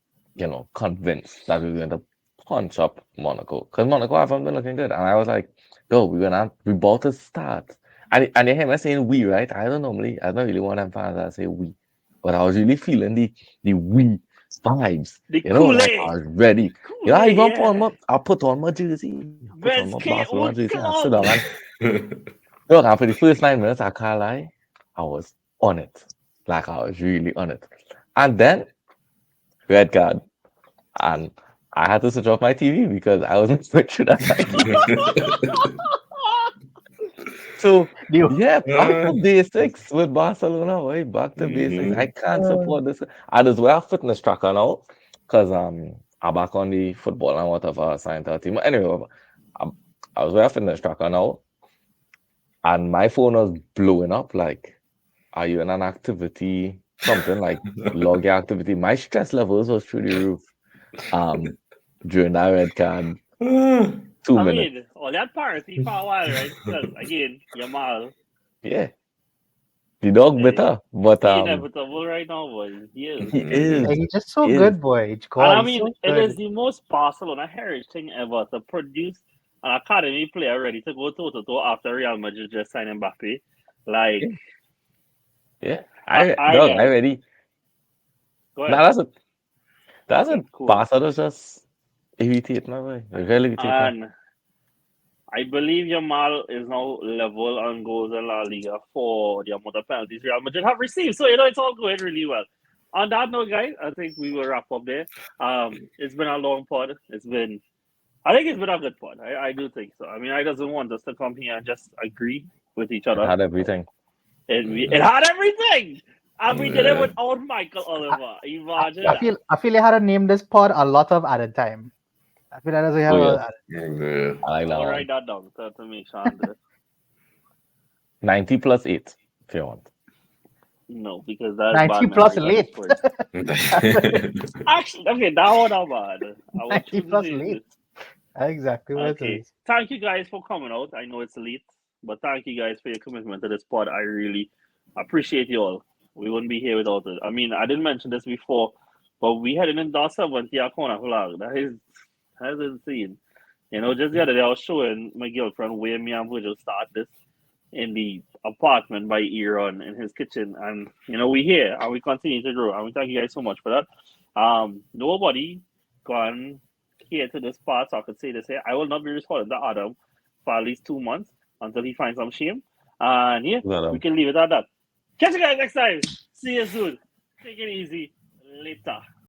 convinced that we were going to punch up Monaco because Monaco haven't been looking good, and I was like, yo, we about to start, and you hear me saying we, right? I don't really want them fans that say we, but I was really feeling the we vibes, The like I Kool-Aid. was ready. I Kool-Aid, even yeah. I put on my jersey, I put on Where's my Kate Barcelona Wood jersey, and I sit Club? down and look, and for the first 9 minutes, I can't lie, I was on it. Like I was really on it. And then red card. And I had to switch off my TV because I wasn't switching that time. So yeah, back to basics with Barcelona, boy. Back to basics. I can't support this. I just wear a fitness tracker now because I'm back on the football and whatever assigned to our team. Anyway, I was wearing a fitness tracker now, and my phone was blowing up like, are you in an activity? Something like log your activity. My stress levels was through the roof. During that red card, 2 I minutes. mean, all that party for a while, right? Because again, Yamal, Yeah, the dog eh, better, but he inevitable right now, boy. He is. he is, Yeah, he's just so he is. good, boy. And God, I he's mean, so it is good. the most Barcelona heritage thing ever to produce an academy player ready to go toe to toe after Real Madrid just signed Mbappe. Like, Yeah, I dog, I ready. go Now ahead. that's Okay, a cool. Barcelona just irritate my boy. It really irritate me. And I believe Yamal is now level on goals in La Liga for the amount of penalties Real Madrid have received. So, it's all going really well. On that note, guys, I think we will wrap up there. It's been a long pod. I think it's been a good pod. I do think so. I mean, I doesn't want us to come here and just agree with each It other. had everything. It had everything. And we did it without Michael Oliver. Imagine I feel you had to name this pod a lot of added time. I feel that we have Oh, a- yes. Yeah. I like that I'll one. write that down to make sure I'm there. 90 plus 8, if you want. No, because that's 90 bad plus memory late. for this word. Actually, okay, that one not bad. I want 90 you to plus say late. this. That's exactly what it Okay. is. Thank you guys for coming out. I know it's late, but thank you guys for your commitment to this pod. I really appreciate you all. We wouldn't be here without it. I mean, I didn't mention this before, but we had an endorser here corner flag. That is insane. You know, just the other day I was showing my girlfriend where me and Virgil start this in the apartment by Aaron in his kitchen, and you know we here and we continue to grow, and we thank you guys so much for that. Nobody gone here to this part, so I could say this here. I will not be responding to Adam for at least 2 months until he finds some shame, and yeah, we can leave it at that. Catch you guys next time. See you soon. Take it easy. Later.